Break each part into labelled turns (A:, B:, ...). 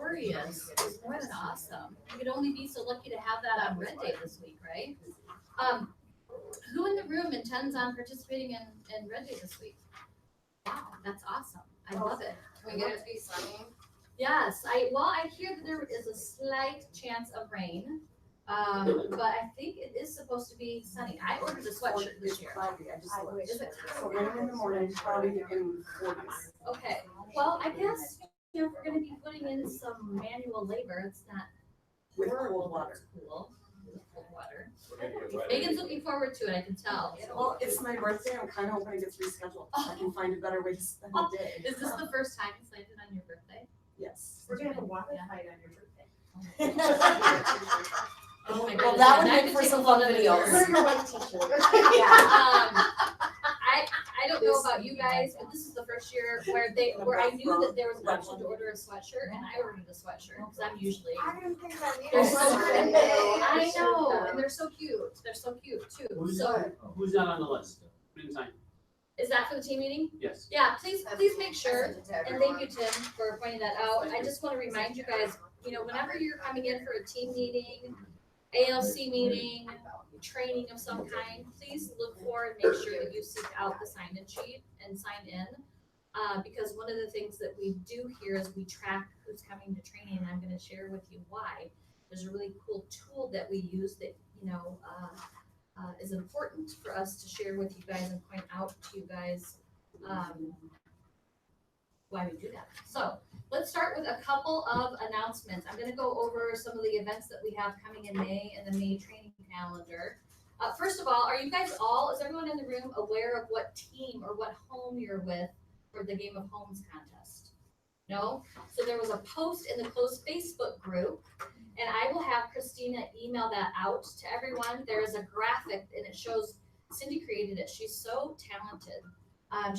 A: glorious. It was more than awesome. You could only be so lucky to have that on Red Day this week, right? Who in the room intends on participating in Red Day this week? Wow, that's awesome. I love it.
B: Can we get it to be sunny?
A: Yes, I hear that there is a slight chance of rain, but I think it is supposed to be sunny. I ordered a sweatshirt this year.
C: Cloudy, I just looked.
A: Is it?
C: So rain in the morning, cloudy in the 40s.
A: Okay, well, I guess, if we're gonna be putting in some manual labor, it's not
C: With
A: horrible,
C: cold
A: but
C: water.
A: it's cool. With cold water.
D: We're gonna get wet.
A: Megan's looking forward to it, I can tell.
C: Well, it's my birthday, I'm kinda hoping it gets rescheduled, so I can find a better way to spend the day.
A: Is this the first time it's landed on your birthday?
C: Yes.
E: We're gonna have a water fight on your birthday.
A: Oh my
B: Well,
A: goodness.
B: that would
A: and I
B: make
A: could
B: for
A: take
B: some
A: a
B: fun
A: lot of
B: videos.
A: yours.
E: Wear your white t-shirt.
A: I don't know about you guys, but this is the first year where I knew that there was an option to order a sweatshirt, and I ordered a sweatshirt, because I'm usually.
E: I didn't think I needed
A: They're
E: one.
A: so pretty. I know, and they're so cute. They're so cute too. So,
F: Who's not on the list? Put in time.
A: is that for the team meeting?
F: Yes.
A: Yeah, please make sure.
B: Send it to
A: And
B: everyone.
A: thank you, Tim, for pointing that out. I just want to remind you guys, whenever you're coming in for a team meeting, ALC meeting, training of some kind, please look for and make sure that you seek out the sign-in sheet and sign in. Because one of the things that we do here is we track who's coming to training, and I'm going to share with you why. There's a really cool tool that we use that, is important for us to share with you guys and point out to you guys why we do that. So let's start with a couple of announcements. I'm going to go over some of the events that we have coming in May and the May training calendar. First of all, is everyone in the room aware of what team or what home you're with for the Game of Homes contest? No? So there was a post in the closed Facebook group, and I will have Christina email that out to everyone. There is a graphic, and it shows, Cindy created it. She's so talented.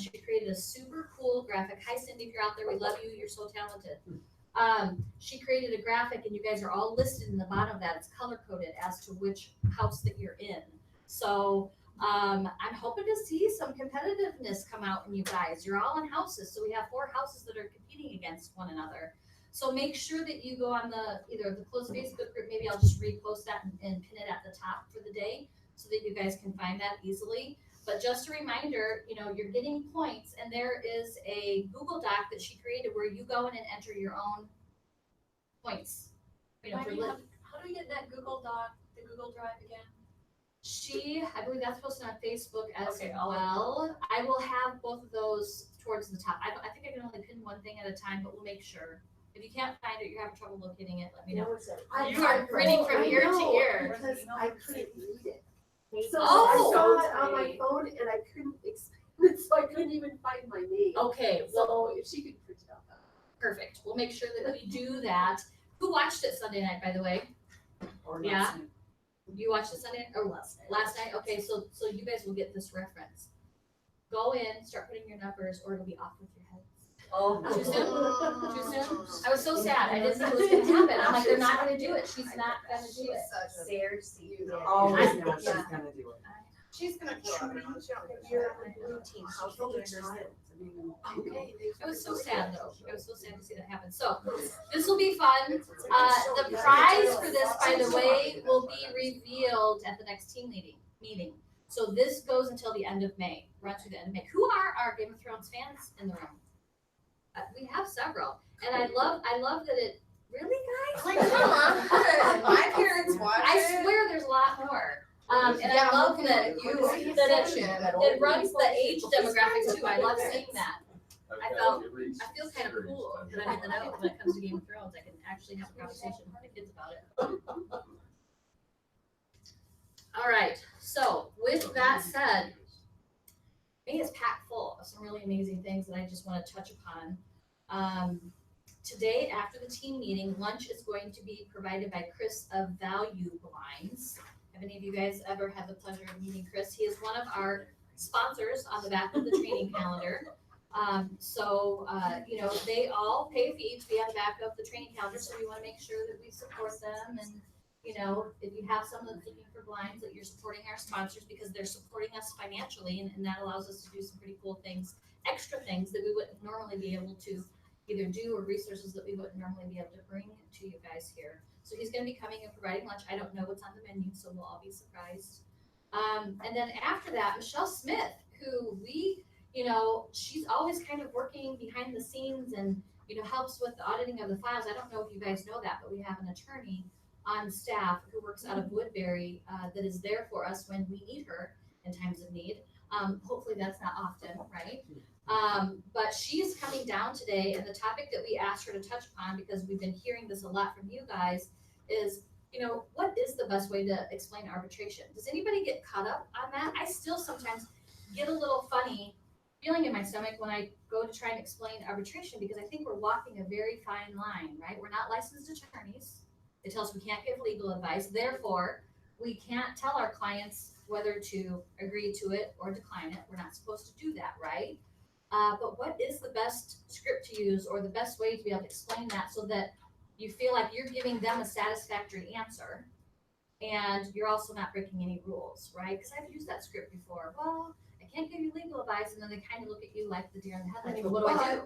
A: She created a super cool graphic. Hi, Cindy, if you're out there, we love you. You're so talented. She created a graphic, and you guys are all listed in the bottom of that. It's color coded as to which house that you're in. So I'm hoping to see some competitiveness come out in you guys. You're all in houses, so we have 4 houses that are competing against one another. So make sure that you go on either the closed Facebook group. Maybe I'll just repost that and pin it at the top for the day so that you guys can find that easily. But just a reminder, you're getting points, and there is a Google Doc that she created where you go in and enter your own points.
G: How do we get that Google Doc, the Google Drive again?
A: I believe that's posted on Facebook as
G: Okay,
A: well. I will have both of those towards the top. I think I can only pin one thing at a time, but we'll make sure. If you can't find it, you're having trouble locating it, let me know. You are grinning from ear to ear.
E: Because I couldn't read it. So
A: Oh.
E: I saw it on my phone and I couldn't expand it, so I couldn't even find my name.
A: Okay, well,
E: So if she could print it out.
A: perfect. We'll make sure that we do that. Who watched it Sunday night, by the way?
C: Or
A: Yeah.
C: last night.
A: You watched it Sunday or last night? Okay, so you guys will get this reference. Go in, start putting your numbers, or it'll be off with your heads.
B: Oh.
A: Too soon? Too soon? I was so sad. I didn't think it was gonna happen. I'm like, they're not gonna do it. She's not gonna do it.
C: You always know she's
A: Yeah.
C: gonna do it.
E: She's gonna treat your routine. She'll figure it out.
A: Okay. It was so sad though. It was so sad to see that happen. So this will be fun. The prize for this, by the way, will be revealed at the next team meeting. So this goes until the end of May. Run through the end of May. Who are our Game of Thrones fans in the room? We have several, and I love that it. Really, guys?
B: Like, come on. My parents watch
A: I
B: it.
A: swear there's a lot more. And I love that it runs the age demographic too. I love seeing that. I feel kind of cool that I'm in the know when it comes to Game of Thrones. I can actually have a conversation with my kids about it. All right. So with that said, May is packed full of some really amazing things that I just want to touch upon. Today, after the team meeting, lunch is going to be provided by Chris of Value Blinds. Have any of you guys ever had the pleasure of meeting Chris? He is one of our sponsors on the back of the training calendar. They all pay a fee to be on the back of the training calendar, so we want to make sure that we support them. And, if you have someone that's looking for blinds, that you're supporting our sponsors because they're supporting us financially, and that allows us to do some pretty cool things, extra things that we wouldn't normally be able to, either do or resources that we wouldn't normally be able to bring to you guys here. So he's gonna be coming and providing lunch. I don't know what's on the menu, so we'll all be surprised. And then after that, Michelle Smith, who she's always kind of working behind the scenes and, helps with the auditing of the files. I don't know if you guys know that, but we have an attorney on staff who works out of Woodbury, that is there for us when we need her in times of need. Hopefully that's not often, right? But she's coming down today, and the topic that we asked her to touch upon, because we've been hearing this a lot from you guys, is, what is the best way to explain arbitration? Does anybody get caught up on that? I still sometimes get a little funny feeling in my stomach when I go to try and explain arbitration, because I think we're walking a very fine line, right? We're not licensed attorneys. They tell us we can't give legal advice. Therefore, we can't tell our clients whether to agree to it or decline it. We're not supposed to do that, right? But what is the best script to use, or the best way to be able to explain that so that you feel like you're giving them a satisfactory answer and you're also not breaking any rules, right? Because I've used that script before. Well, I can't give you legal advice, and then they kind of look at you like the deer in the headlights. Well, what do I do?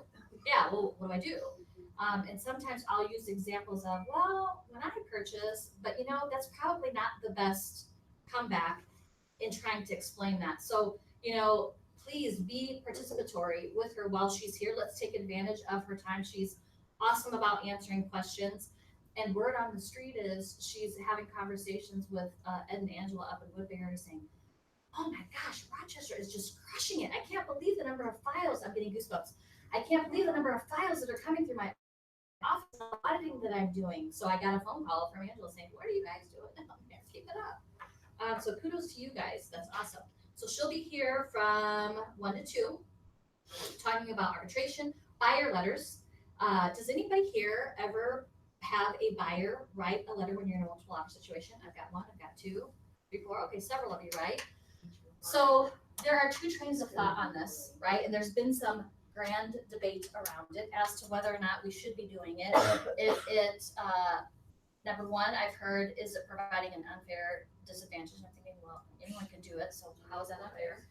A: Yeah, well, what do I do? And sometimes I'll use examples of, well, when I purchase, but that's probably not the best comeback in trying to explain that. So, please be participatory with her while she's here. Let's take advantage of her time. She's awesome about answering questions. And word on the street is she's having conversations with Ed and Angela up in Woodbury saying, oh my gosh, Rochester is just crushing it. I can't believe the number of files. I'm getting goosebumps. I can't believe the number of files that are coming through my office auditing that I'm doing. So I got a phone call from Angela saying, what are you guys doing? Keep it up. So kudos to you guys. That's awesome. So she'll be here from 1 to 2, talking about arbitration, buyer letters. Does anybody here ever have a buyer write a letter when you're in a multiple offer situation? I've got 1, I've got 2, 3, 4. Okay, several of you, right? So there are 2 trains of thought on this, right? And there's been some grand debate around it as to whether or not we should be doing it. If it, number one, I've heard, is it providing an unfair disadvantage? And I'm thinking, well, anyone can do it, so how is that unfair?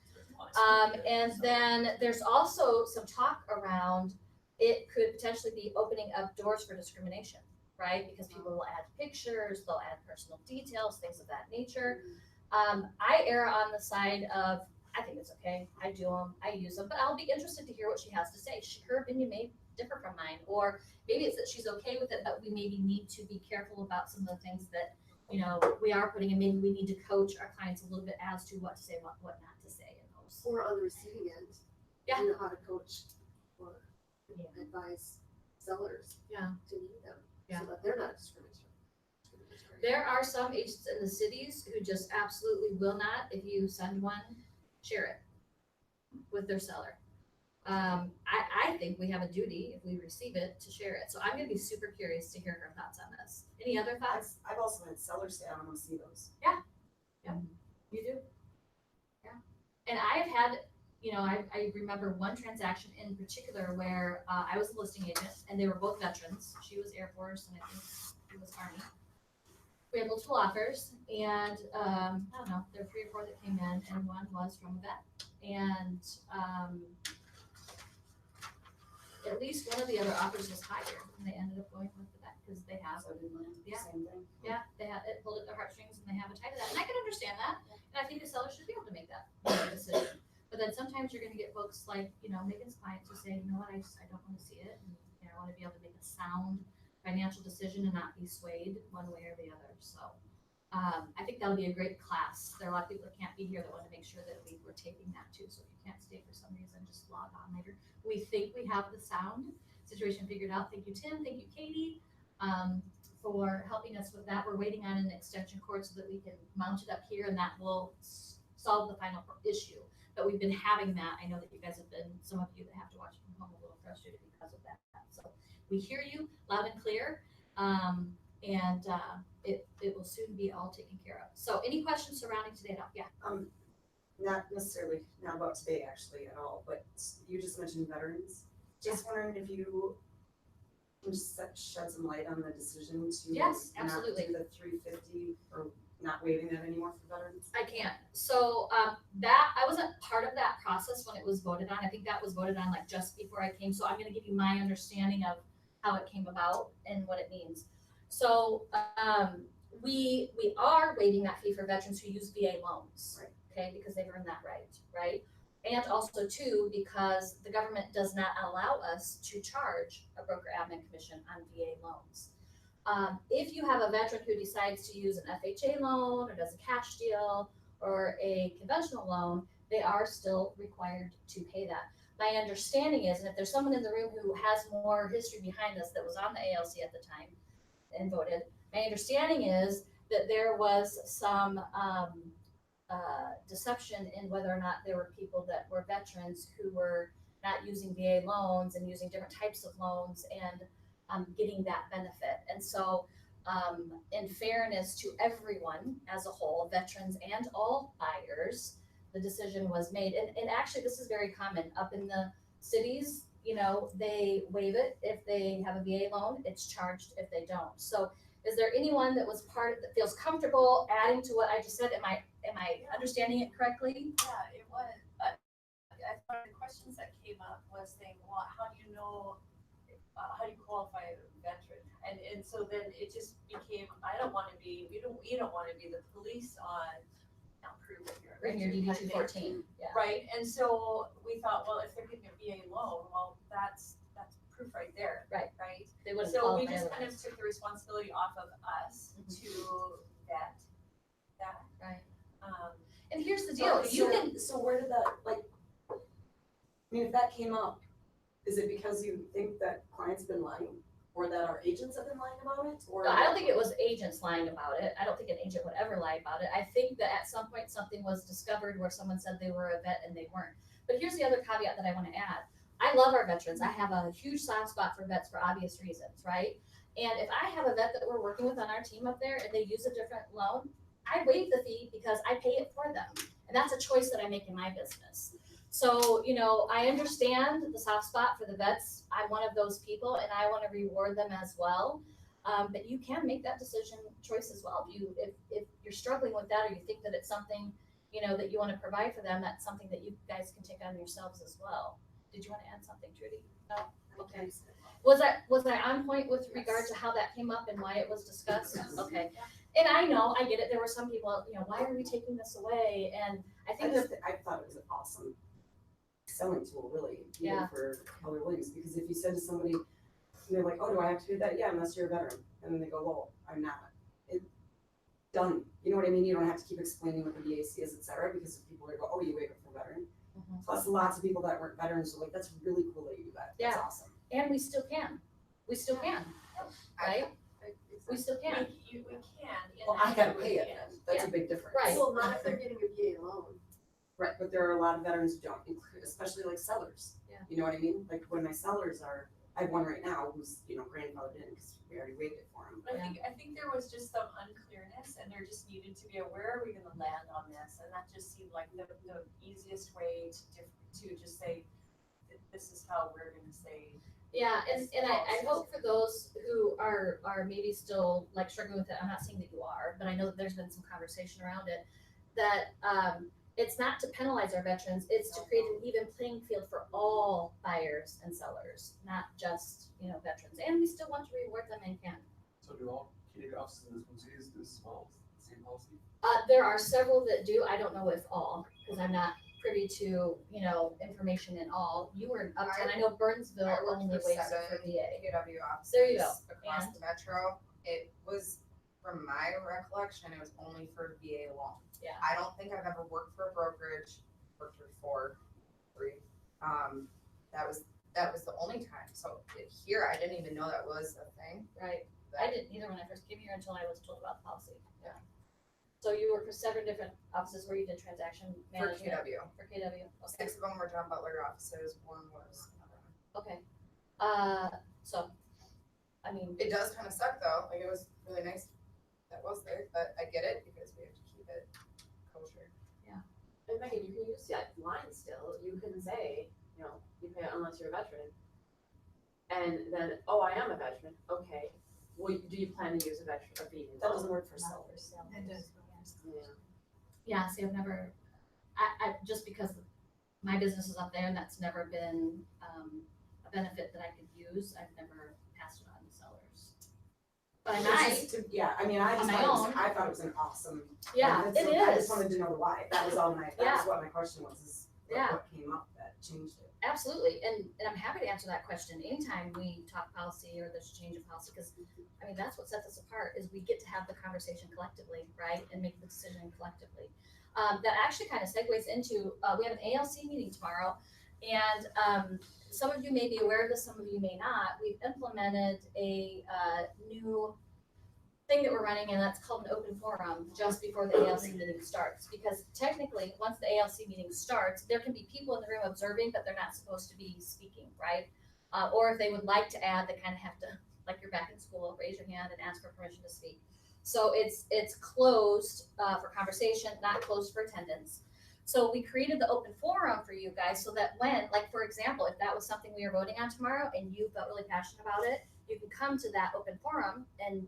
A: And then there's also some talk around it could potentially be opening up doors for discrimination, right? Because people will add pictures, they'll add personal details, things of that nature. I err on the side of, I think it's okay. I do them, I use them, but I'll be interested to hear what she has to say. Her opinion may differ from mine, or maybe it's that she's okay with it, but we maybe need to be careful about some of the things that, we are putting in. Maybe we need to coach our clients a little bit as to what to say, what not to say in those.
E: Or on the receiving end.
A: Yeah.
E: You know how to coach or advise sellers.
A: Yeah.
E: To meet them.
A: Yeah.
E: So that they're not discriminatory.
A: There are some agents in the cities who just absolutely will not, if you send one, share it with their seller. I think we have a duty, if we receive it, to share it. So I'm gonna be super curious to hear her thoughts on this. Any other thoughts?
C: I've also had sellers say, I don't want to see those.
A: You do? Yeah. And I've had, I remember one transaction in particular where I was a listing agent and they were both veterans. She was Air Force and I think he was Army. We had multiple offers, and I don't know, there were 3 or 4 that came in, and one was from a vet. And at least one of the other offers was higher, and they ended up going with the vet because they have,
C: So I did mine,
A: Yeah.
C: same thing.
A: they have, it pulled at their heartstrings, and they have a tie to that. And I can understand that, and I think a seller should be able to make that decision. But then sometimes you're gonna get folks like, Megan's clients who say, you know what, I don't wanna see it, and I wanna be able to make a sound financial decision and not be swayed one way or the other. So I think that'll be a great class. There are a lot of people that can't be here that want to make sure that we're taping that too. So if you can't stay for some reason, just log on later. We think we have the sound situation figured out. Thank you, Tim. Thank you, Katie, for helping us with that. We're waiting on an extension cord so that we can mount it up here, and that will solve the final issue. But we've been having that. I know that you guys have been, some of you that have to watch from home, a little frustrated because of that. So we hear you loud and clear, and it will soon be all taken care of. So any questions surrounding today? Yeah.
C: Not necessarily, not about today actually at all, but you just mentioned veterans. Just wondering if you can just shed some light on the decision to
A: Yes,
C: not
A: absolutely.
C: do the 350 or not waiving that anymore for veterans.
A: I can. So, that, I wasn't part of that process when it was voted on. I think that was voted on like just before I came. So I'm gonna give you my understanding of how it came about and what it means. So, we are waiving that fee for veterans who use VA loans.
C: Right.
A: Okay, because they've earned that right? And also too, because the government does not allow us to charge a broker admin commission on VA loans. If you have a veteran who decides to use an FHA loan or does a cash deal or a conventional loan, they are still required to pay that. My understanding is, and if there's someone in the room who has more history behind this that was on the ALC at the time and voted, my understanding is that there was some deception in whether or not there were people that were veterans who were not using VA loans and using different types of loans and getting that benefit. And so, in fairness to everyone as a whole, veterans and all buyers, the decision was made. And actually, this is very common up in the cities. You know, they waive it if they have a VA loan. It's charged if they don't. So, is there anyone that was part of that feels comfortable adding to what I just said? Am I understanding it correctly?
G: Yeah, it was, but I thought the questions that came up was saying, well, how do you know, how do you qualify as a veteran? And so then it just became, I don't wanna be, we don't wanna be the police on, now prove that you're a
A: In your
G: veteran.
A: DD
G: I think.
A: 214, yeah.
G: Right, and so we thought, well, if they're getting a VA loan, well, that's proof right there.
A: Right.
G: Right?
A: They wouldn't
G: So we
A: qualify
G: just kind of
A: otherwise.
G: took the responsibility off of us
A: Mhm.
G: to vet that.
A: Right.
G: Um,
A: And here's the deal, you can,
C: So where did that, like, I mean, if that came up, is it because you think that clients been lying? Or that our agents have been lying about it, or?
A: no, I don't think it was agents lying about it. I don't think an agent would ever lie about it. I think that at some point something was discovered where someone said they were a vet and they weren't. But here's the other caveat that I wanna add. I love our veterans. I have a huge soft spot for vets for obvious reasons, right? And if I have a vet that we're working with on our team up there and they use a different loan, I waive the fee because I pay it for them. And that's a choice that I make in my business. So, you know, I understand the soft spot for the vets. I'm one of those people and I wanna reward them as well. But you can make that decision choice as well. If you're struggling with that or you think that it's something, you know, that you wanna provide for them, that's something that you guys can take on yourselves as well. Did you wanna add something, Trudy? No? Okay. Was I on point with regard to how that came up and why it was discussed? Okay. And I know, I get it, there were some people, you know, why are we taking this away? And I think that,
C: I thought it was an awesome selling tool, really,
A: Yeah.
C: even for Keller Williams, because if you said to somebody, and they're like, oh, do I have to do that? Yeah, unless you're a veteran, and then they go, well, I'm not. Done, you know what I mean? You don't have to keep explaining what the VAC is, et cetera, because people are go, oh, you waive it for a veteran.
A: Mhm.
C: Plus, lots of people that weren't veterans are like, that's really cool that you do that, that's
A: Yeah.
C: awesome.
A: and we still can, right? We still can.
G: we can. in
C: Well, I
G: that
C: gotta
G: we
C: pay it
G: can.
C: then, that's a big difference.
A: Right.
E: Well, not if they're getting a VA loan.
C: Right, but there are a lot of veterans who don't, especially like sellers.
A: Yeah.
C: You know what I mean? Like when my sellers are, I have one right now who's, you know, grandfathered in because we already waived it for him.
G: But I think there was just some unclearness and there just needed to be a, where are we gonna land on this? And that just seemed like the easiest way to just say, this is how we're gonna say.
A: Yeah, and I hope for those who are maybe still like struggling with it, I'm not saying that you are, but I know that there's been some conversation around it, that it's not to penalize our veterans, it's to create an even playing field for all buyers and sellers, not just, you know, veterans. And we still want to reward them and can.
D: So do all community offices in this cities do this as well, same policy?
A: There are several that do, I don't know if all, because I'm not privy to, you know, information in all. You were in Uptown, I know Burnsville
B: I worked
A: only
B: for
A: waives it
B: 7
A: for VA.
B: KW offices.
A: There you go.
B: Across
A: And?
B: the metro, it was, from my recollection, it was only for VA alone.
A: Yeah.
B: I don't think I've ever worked for a brokerage, worked for 3. That was the only time, so here, I didn't even know that was a thing.
A: Right, I didn't either when I first came here until I was told about the policy, yeah. So you worked for 7 different offices where you did transaction
B: For
A: management?
B: KW.
A: For KW, okay,
B: 6 of them were John Butler offices, 1 was another one.
A: okay. So, I mean,
B: It does kind of suck though, like it was really nice that was there, but I get it because we have to keep it kosher.
E: And Megan, you can use that line still, you can say, you know, you pay unless you're a veteran. And then, oh, I am a veteran, okay, well, do you plan to use a veteran, a VA
C: That
E: loan?
C: doesn't work for sellers.
E: Yeah.
A: Yeah, see, I've never, just because my business is up there and that's never been, a benefit that I could use, I've never passed it on to sellers. But I
C: It's
A: might,
C: just yeah, I mean, I
A: On
C: just
A: my
C: thought it was,
A: own.
C: I thought it was an awesome.
A: yeah,
C: benefit,
A: it
C: so I just
A: is,
C: wanted to know the why, that was all that was what my question was, is
A: Yeah.
C: what came up that changed it.
A: absolutely, and I'm happy to answer that question anytime we talk policy or there's a change of policy, because, I mean, that's what sets us apart, is we get to have the conversation collectively, right, and make the decision collectively. That actually kind of segues into, we have an ALC meeting tomorrow, and, some of you may be aware of this, some of you may not, we've implemented a, new thing that we're running, and that's called an open forum just before the ALC meeting starts. Because technically, once the ALC meeting starts, there can be people in the room observing, but they're not supposed to be speaking, right? Or if they would like to add, they kind of have to, like you're back in school, raise your hand and ask for permission to speak. So it's closed for conversation, not closed for attendance. So we created the open forum for you guys so that when, like for example, if that was something we were voting on tomorrow and you felt really passionate about it, you can come to that open forum and,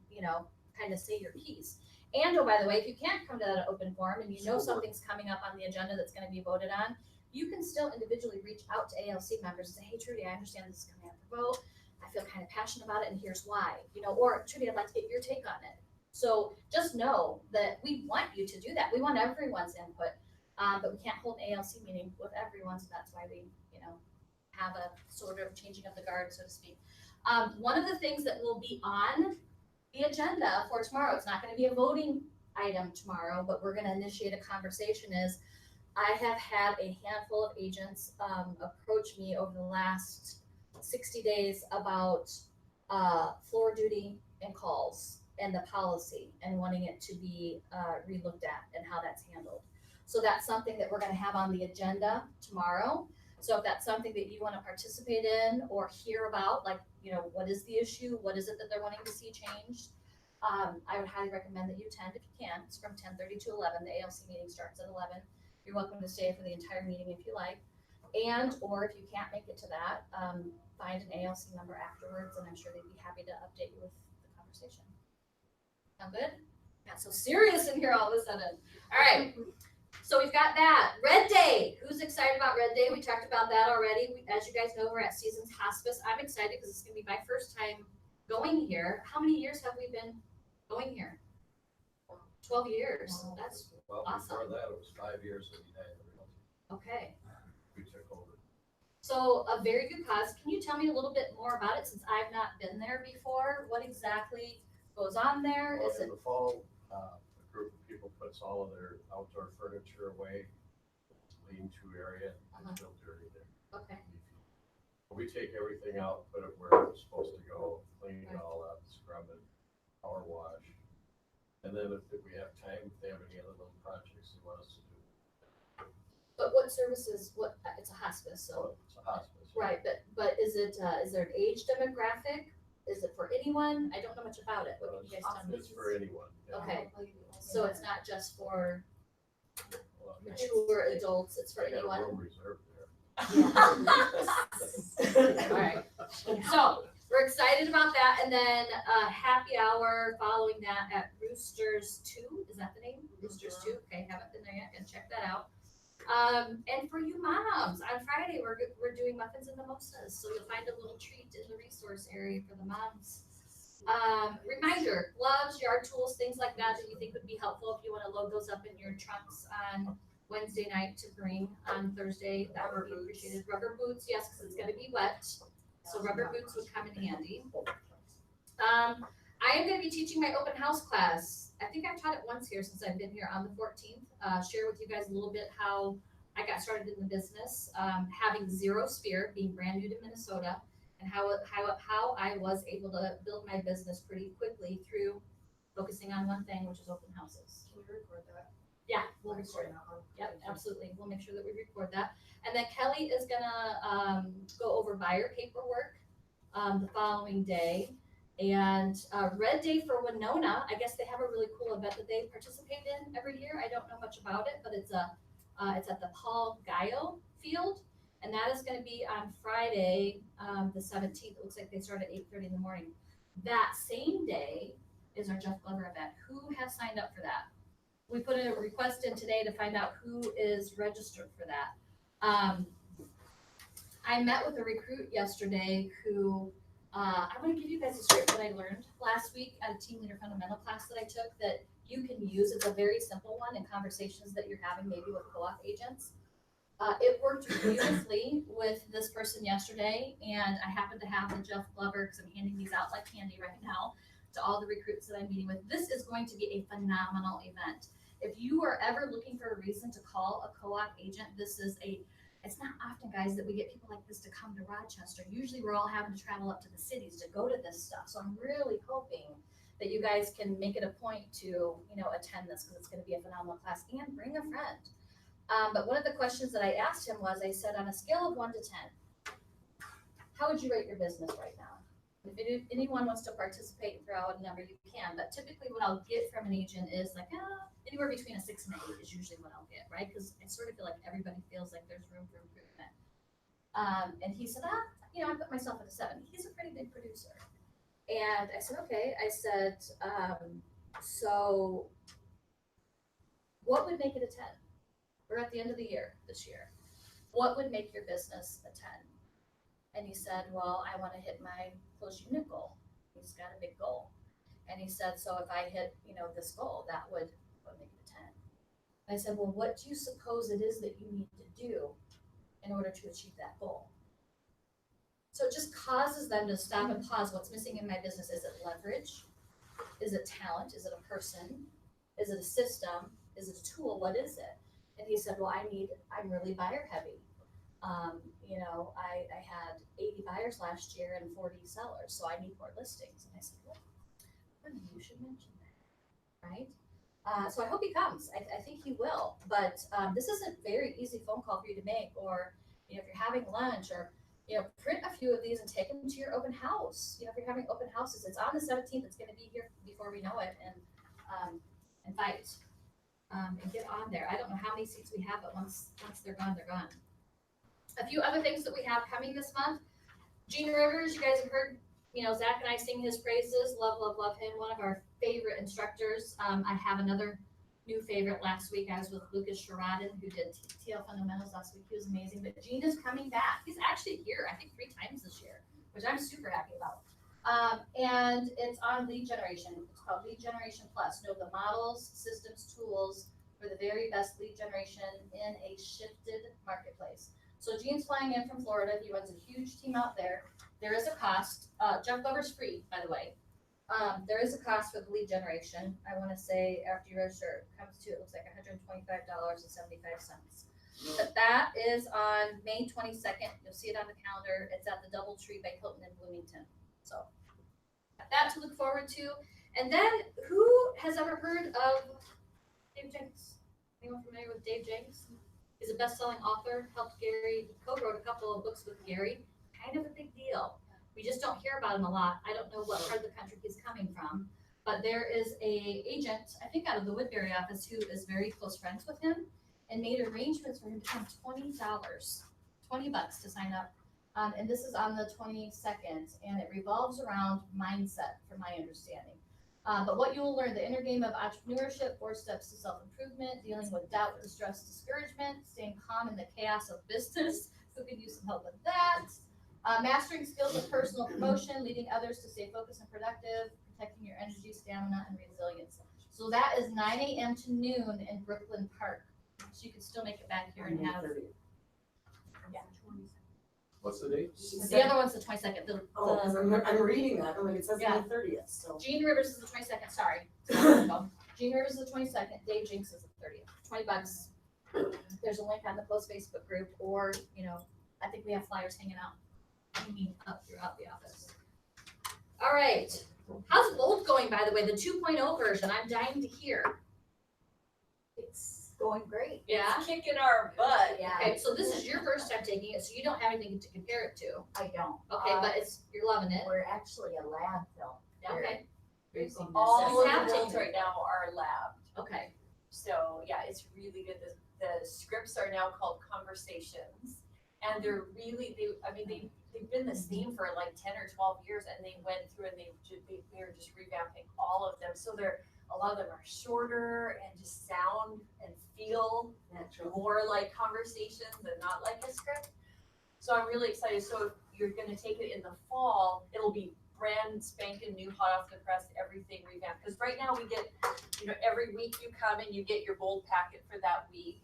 A: kind of say your piece. And oh, by the way, if you can't come to that open forum and you know something's coming up on the agenda that's gonna be voted on, you can still individually reach out to ALC members and say, hey Trudy, I understand this is coming up for vote. I feel kind of passionate about it and here's why, or Trudy, I'd like to get your take on it. So just know that we want you to do that. We want everyone's input. But we can't hold an ALC meeting with everyone, so that's why we, have a sort of changing of the guard, so to speak. One of the things that will be on the agenda for tomorrow, it's not gonna be a voting item tomorrow, but we're gonna initiate a conversation, is I have had a handful of agents, approach me over the last 60 days about, floor duty and calls and the policy and wanting it to be, relooked at and how that's handled. So that's something that we're gonna have on the agenda tomorrow. So if that's something that you wanna participate in or hear about, like, what is the issue, what is it that they're wanting to see changed? I would highly recommend that you attend if you can. It's from 10:30 to 11. The ALC meeting starts at 11. You're welcome to stay for the entire meeting if you like. Or if you can't make it to that, find an ALC member afterwards, and I'm sure they'd be happy to update you with the conversation. Sound good? Got so serious in here all of a sudden. All right. So we've got that. Red Day. Who's excited about Red Day? We talked about that already. As you guys know, we're at Seasons Hospice. I'm excited because it's gonna be my first time going here. How many years have we been going here? 12 years. That's
H: Well,
A: awesome.
H: before that, it was 5 years that United Realty,
A: okay.
H: we took over.
A: So a very good cause. Can you tell me a little bit more about it since I've not been there before? What exactly goes on there?
H: Well,
A: Is
H: in
A: it
H: the fall, a group of people puts all of their outdoor furniture away, lean-to area, it's built dirty there.
A: okay?
H: We take everything out, put it where it's supposed to go, clean it all up, scrub it, power wash. And then if we have time, if they have any other little projects they want us to do.
A: But what services? What? It's a hospice, so.
H: So it's a hospice.
A: Right, but is it, is there an age demographic? Is it for anyone? I don't know much about it. What can you guys tell me?
H: It's for anyone. yeah.
A: Okay, so it's not just for
H: Well,
A: mature adults, it's for
H: I got a
A: anyone?
H: room reserved there.
A: Alright, so we're excited about that, and then happy hour following that at Roosters 2, is that the name? Roosters 2, okay, haven't been there yet, gonna check that out. And for you moms, on Friday, we're doing muffins and mimosas, so you'll find a little treat in the resource area for the moms. Reminder, gloves, yard tools, things like that that you think would be helpful if you wanna load those up in your trunks on Wednesday night to bring on Thursday, that would be appreciated. Rubber boots, yes, because it's gonna be wet, so rubber boots would come in handy. I am gonna be teaching my open house class. I think I've taught it once here since I've been here on the 14th. Share with you guys a little bit how I got started in the business, having zero sphere, being brand new to Minnesota, and how I was able to build my business pretty quickly through focusing on one thing, which is open houses.
B: Can we record that?
A: Yeah, we'll record that. Yep, absolutely. We'll make sure that we record that. And then Kelly is gonna go over buyer paperwork the following day. And Red Day for Winona, I guess they have a really cool event that they participate in every year. I don't know much about it, but it's at the Paul Gaio Field, and that is going to be on Friday, the 17th. It looks like they start at 8:30 in the morning. That same day is our Jeff Glover event. Who has signed up for that? we put a request in today to find out who is registered for that. I met with a recruit yesterday who, I'm gonna give you guys a script that I learned last week at a team leader fundamental class that I took that you can use. It's a very simple one in conversations that you're having maybe with co-op agents. It worked beautifully with this person yesterday, and I happen to have the Jeff Glover, because I'm handing these out like candy right now to all the recruits that I'm meeting with. This is going to be a phenomenal event. If you are ever looking for a reason to call a co-op agent, it's not often, guys, that we get people like this to come to Rochester. Usually we're all having to travel up to the cities to go to this stuff. So I'm really hoping that you guys can make it a point to, attend this, because it's gonna be a phenomenal class, and bring a friend. But one of the questions that I asked him was, I said, on a scale of 1 to 10, how would you rate your business right now? If anyone wants to participate and throw out a number, you can, but typically what I'll get from an agent is like, anywhere between a 6 and 8 is usually what I'll get, right? Because I sort of feel like everybody feels like there's room for improvement. And he said, I put myself at a 7. He's a pretty big producer. And I said, okay. I said, so what would make it a 10? We're at the end of the year this year. What would make your business a 10? And he said, well, I want to hit my close unit goal. He's got a big goal. And he said, so if I hit, this goal, that would make it a 10. And I said, well, what do you suppose it is that you need to do in order to achieve that goal? So it just causes them to stop and pause. What's missing in my business? Is it leverage? Is it talent? Is it a person? Is it a system? Is it a tool? What is it? And he said, well, I'm really buyer heavy. I had 80 buyers last year and 40 sellers, so I need more listings. And I said, well, you should mention that, right? So I hope he comes. I think he will. But this is a very easy phone call for you to make, or if you're having lunch, or print a few of these and take them to your open house. If you're having open houses, it's on the 17th. It's going to be here before we know it, and invite and get on there. I don't know how many seats we have, but once they're gone, they're gone. A few other things that we have coming this month. Gene Rivers, you guys have heard, Zach and I sing his praises. Love, love, love him. One of our favorite instructors. I have another new favorite. Last week I was with Lucas Sharadin, who did TL Fundamentals last week. He was amazing. But Gene is coming back. He's actually here, I think, 3 times this year, which I'm super happy about. And it's on lead generation. It's called Lead Generation Plus. Know the models, systems, tools for the very best lead generation in a shifted marketplace. So Gene's flying in from Florida. He runs a huge team out there. There is a cost. Jeff Glover's free, by the way. There is a cost for the lead generation. I want to say after you register, it comes to, it looks like $125.75. But that is on May 22nd. You'll see it on the calendar. It's at the DoubleTree by Hilton in Bloomington. So got that to look forward to. And then, who has ever heard of Dave Jenks? Anyone familiar with Dave Jenks? He's a best-selling author, helped Gary, co-wrote a couple of books with Gary. Kind of a big deal. We just don't hear about him a lot. I don't know what part of the country he's coming from, but there is a agent, I think out of the Woodbury office, who is very close friends with him and made arrangements for him to come $20 to sign up. And this is on the 22nd, and it revolves around mindset, from my understanding. But what you will learn, the inner game of entrepreneurship, 4 steps to self-improvement, dealing with doubt, distress, discouragement, staying calm in the chaos of business. Who could use some help with that? Mastering skills of personal promotion, leading others to stay focused and productive, protecting your energy, stamina, and resilience. So that is 9 a.m. to noon in Brooklyn Park. So you can still make it back here and have. Yeah.
H: What's the date?
A: The other one's the 22nd.
C: Because I'm reading that, I'm like, it says
A: Yeah.
C: May 30th, so.
A: Gene Rivers is the 22nd, sorry. Gene Rivers is the 22nd, Dave Jenks is the 30th, $20. There's a link on the Post Facebook group, or, I think we have flyers hanging out, up throughout the office. All right, how's Bolt going, by the way, the 2.0 version? I'm dying to hear.
G: It's going great.
A: Yeah?
G: It's kicking our butt.
I: Yeah,
A: Okay, so this is your first time taking it, so you don't have anything to compare it to.
I: I don't.
A: Okay, but you're loving it.
I: We're actually a lab though.
A: Okay,
I: Using this
G: All
I: as-
A: You
G: of
A: have
G: the
A: to.
G: builds right now are labbed.
A: okay.
G: So yeah, it's really good. The scripts are now called conversations, and they're really they've been this theme for like 10 or 12 years, and they went through and they're just revamping all of them. So they're a lot of them are shorter and just sound and feel more like conversations and not like a script. So I'm really excited. So if you're gonna take it in the fall, it'll be brand spanking new, hot off the press, everything revamped. Because right now we get, every week you come and you get your bold packet for that week.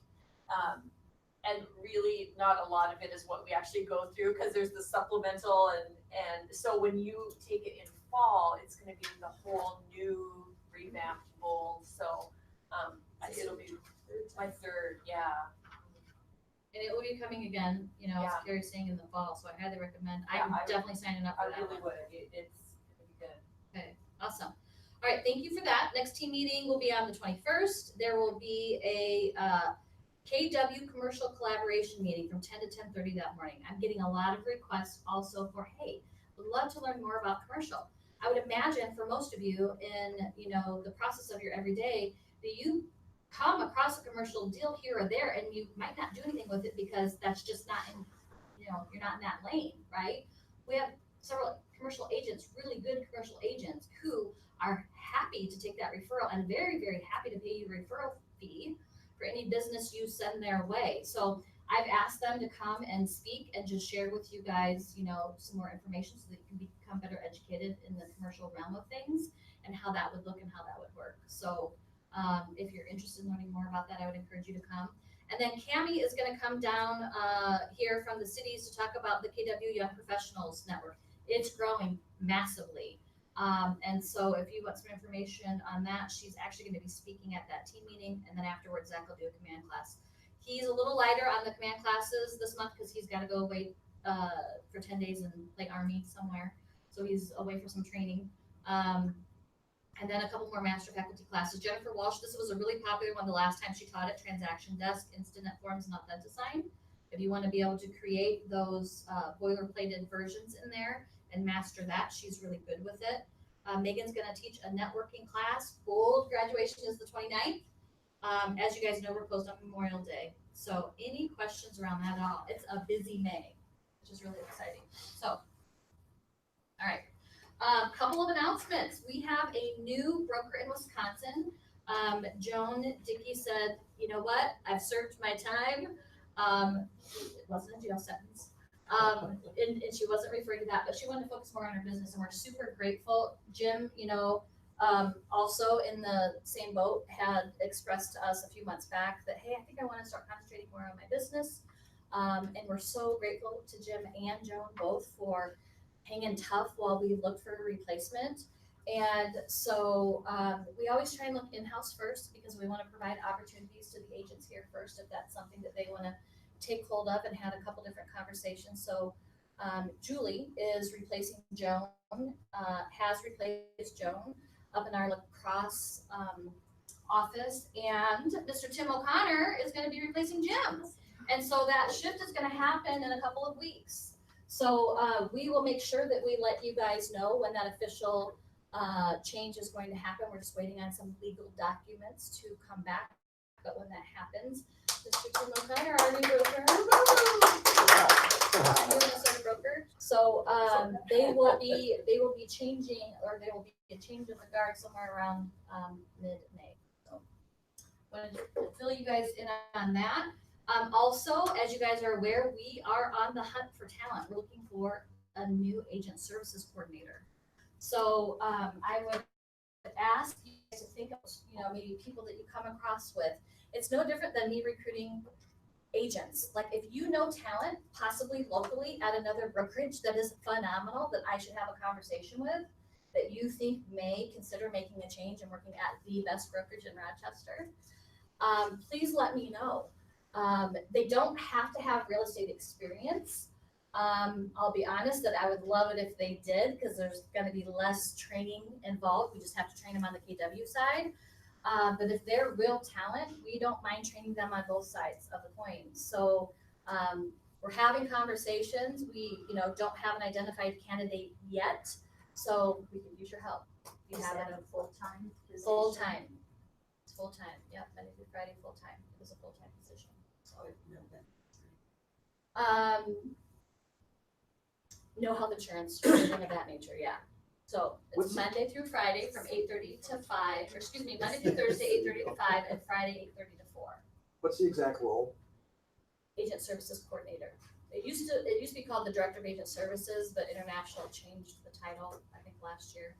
G: And really not a lot of it is what we actually go through, because there's the supplemental and so when you take it in fall, it's gonna be the whole new revamped bold. So it'll be my third, yeah.
A: And it will be coming again, as
G: Yeah.
A: Carrie's saying, in the fall, so I highly recommend,
G: Yeah,
A: I'm
G: I would-
A: definitely signing up
G: I
A: for that
G: really
A: one.
G: would. It's gonna be good.
A: Okay, awesome. All right, thank you for that. Next team meeting will be on the 21st. There will be a KW commercial collaboration meeting from 10 to 10:30 that morning. I'm getting a lot of requests also for, hey, would love to learn more about commercial. I would imagine for most of you in, the process of your everyday, that you come across a commercial deal here or there and you might not do anything with it because that's just not in, you're not in that lane, right? We have several commercial agents, really good commercial agents, who are happy to take that referral and very, very happy to pay you a referral fee for any business you send their way. So I've asked them to come and speak and just share with you guys, some more information so that you can become better educated in the commercial realm of things and how that would look and how that would work. So if you're interested in learning more about that, I would encourage you to come. And then Cammie is going to come down here from the cities to talk about the KW Young Professionals Network. It's growing massively. And so if you want some information on that, she's actually going to be speaking at that team meeting. And then afterwards, Zach will do a command class. He's a little lighter on the command classes this month because he's got to go away for 10 days in like Army somewhere. So he's away for some training. And then a couple more master faculty classes. Jennifer Walsh, this was a really popular one the last time she taught it, Transaction Desk, Instinet Forms, and Authentisign. If you want to be able to create those boilerplated versions in there and master that, she's really good with it. Megan's going to teach a networking class. Bold graduation is the 29th. As you guys know, we're closed on Memorial Day. So any questions around that at all? It's a busy May, which is really exciting. So, all right. Couple of announcements. We have a new broker in Wisconsin. Joan Dickey said, you know what? I've served my time. It wasn't a jail sentence. And she wasn't referring to that, but she wanted to focus more on her business, and we're super grateful. Jim, also in the same boat, had expressed to us a few months back that, hey, I think I want to start concentrating more on my business. And we're so grateful to Jim and Joan both for hanging tough while we looked for a replacement. And so we always try and look in-house first because we want to provide opportunities to the agents here first if that's something that they want to take hold of, and had a couple different conversations. So Julie is replacing Joan, has replaced Joan up in our lacrosse office, and Mr. Tim O'Connor is going to be replacing Jim. And so that shift is going to happen in a couple of weeks. So we will make sure that we let you guys know when that official change is going to happen. We're just waiting on some legal documents to come back. But when that happens, Mr. Tim O'Connor, our new broker, broker. So they will be changing, or there will be a change in the guard somewhere around mid-May. So wanted to fill you guys in on that. Also, as you guys are aware, we are on the hunt for talent. We're looking for a new agent services coordinator. So I would ask you guys to think of, maybe people that you come across with. It's no different than me recruiting agents. Like if you know talent, possibly locally at another brokerage that is phenomenal, that I should have a conversation with, that you think may consider making a change and working at the best brokerage in Rochester, please let me know. They don't have to have real estate experience. I'll be honest that I would love it if they did, because there's going to be less training involved. We just have to train them on the KW side. But if they're real talent, we don't mind training them on both sides of the coin. So we're having conversations. We, don't have an identified candidate yet, so we can use your help. You
I: Is
A: have
I: that
A: it
I: a full-time position?
A: full-time. It's full-time. Yep, Monday through Friday, full-time. It was a full-time position. No health insurance or anything of that nature. Yeah. So it's
D: What's-
A: Monday through Friday from 8:30 to 5, or excuse me, Monday through Thursday, 8:30 to 5, and Friday, 8:30 to 4.
D: What's the exact role?
A: Agent Services Coordinator. It used to be called the Director of Agent Services, but International changed the title, I think, last year.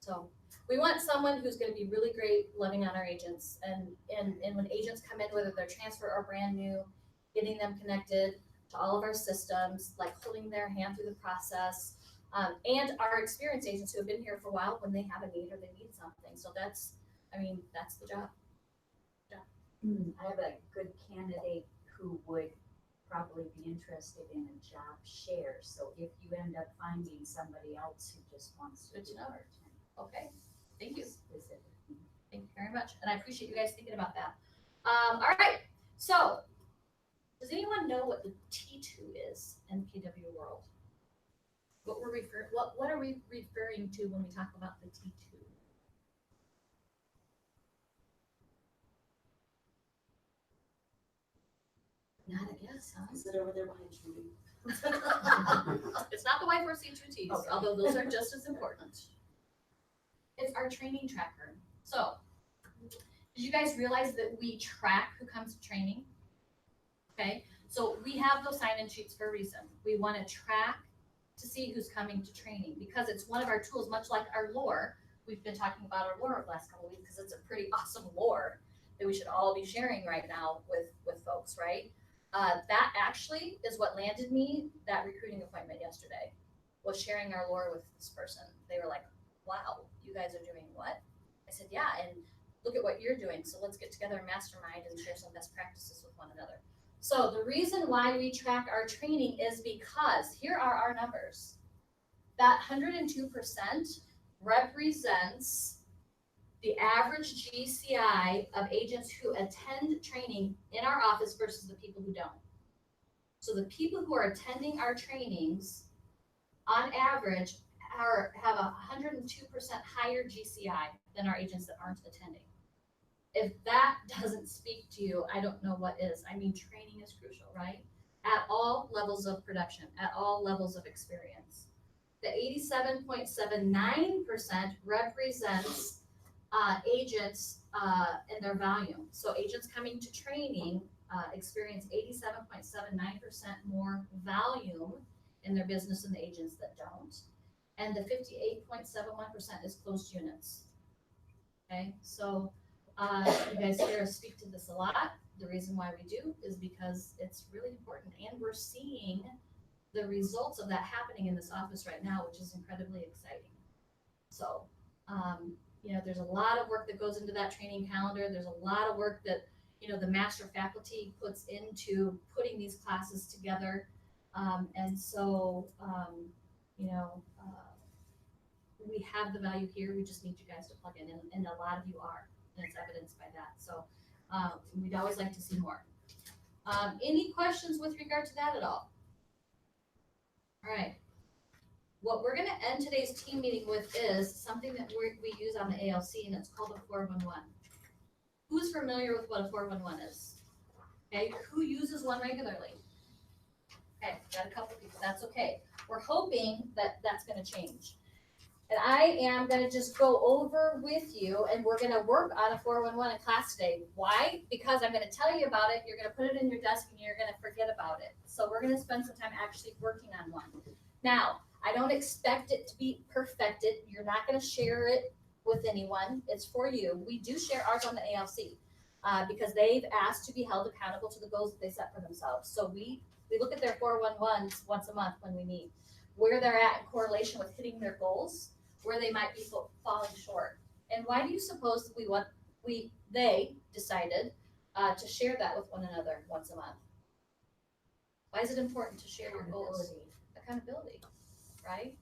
A: So we want someone who's gonna be really great, loving on our agents, and when agents come in, whether they're transfer or brand new, getting them connected to all of our systems, like holding their hand through the process, and our experienced agents who have been here for a while when they have a need or they need something. So that's the job.
I: I have a good candidate who would probably be interested in a job share, so if you end up finding somebody else who just wants to
A: Good to
I: do
A: know.
I: part-time.
A: Okay, thank you.
I: specifically.
A: Thank you very much, and I appreciate you guys thinking about that. All right, so, does anyone know what the T2 is in PW world? What are we referring to when we talk about the T2? Not a guess, huh?
C: Is it over there behind Judy?
A: It's not the Y4C2Ts,
C: Okay.
A: although those are just as important. It's our training tracker. So, did you guys realize that we track who comes to training? Okay, so we have those sign-in sheets for a reason. We want to track to see who's coming to training because it's one of our tools, much like our lore. We've been talking about our lore the last couple of weeks because it's a pretty awesome lore that we should all be sharing right now with folks, right? That actually is what landed me that recruiting appointment yesterday, was sharing our lore with this person. They were like, wow, you guys are doing what? I said, yeah, and look at what you're doing. So let's get together and mastermind and share some best practices with one another. So the reason why we track our training is because here are our numbers. That 102% represents the average GCI of agents who attend training in our office versus the people who don't. So the people who are attending our trainings, on average, have a 102% higher GCI than our agents that aren't attending. If that doesn't speak to you, I don't know what is. I mean, training is crucial, right? At all levels of production, at all levels of experience. The 87.79% represents agents and their volume. So agents coming to training experience 87.79% more volume in their business than the agents that don't. And the 58.71% is closed units. Okay, so you guys hear us speak to this a lot. The reason why we do is because it's really important, and we're seeing the results of that happening in this office right now, which is incredibly exciting. So, there's a lot of work that goes into that training calendar. There's a lot of work that, the master faculty puts into putting these classes together. We have the value here. We just need you guys to plug in, and a lot of you are, and it's evidenced by that. So we'd always like to see more. Any questions with regard to that at all? All right. What we're going to end today's team meeting with is something that we use on the ALC, and it's called a 411. Who's familiar with what a 411 is? Okay, who uses one regularly? Okay, got a couple people, that's okay. We're hoping that that's going to change. And I am going to just go over with you, and we're going to work on a 411 in class today. Why? Because I'm going to tell you about it, you're going to put it in your desk, and you're going to forget about it. So we're going to spend some time actually working on one. Now, I don't expect it to be perfected. You're not going to share it with anyone. It's for you. We do share ours on the ALC because they've asked to be held accountable to the goals that they set for themselves. So we look at their 411s once a month when we meet, where they're at in correlation with hitting their goals, where they might be falling short. And why do you suppose that they decided to share that with one another once a month? Why is it important to share your goals? Accountability, right?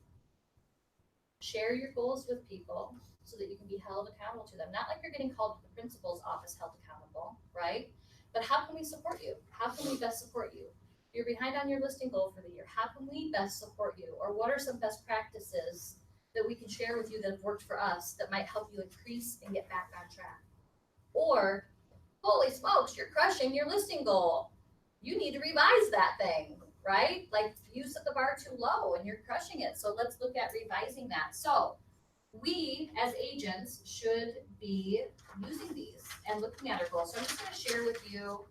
A: Share your goals with people so that you can be held accountable to them. Not like you're getting called to the principal's office held accountable, right? But how can we support you? How can we best support you? You're behind on your listing goal for the year. How can we best support you? Or what are some best practices that we can share with you that have worked for us that might help you increase and get back on track? Or, holy smokes, you're crushing your listing goal. You need to revise that thing. right? Like you set the bar too low and you're crushing it. So let's look at revising that. So we as agents should be using these and looking at our goals. So I'm just gonna share with you,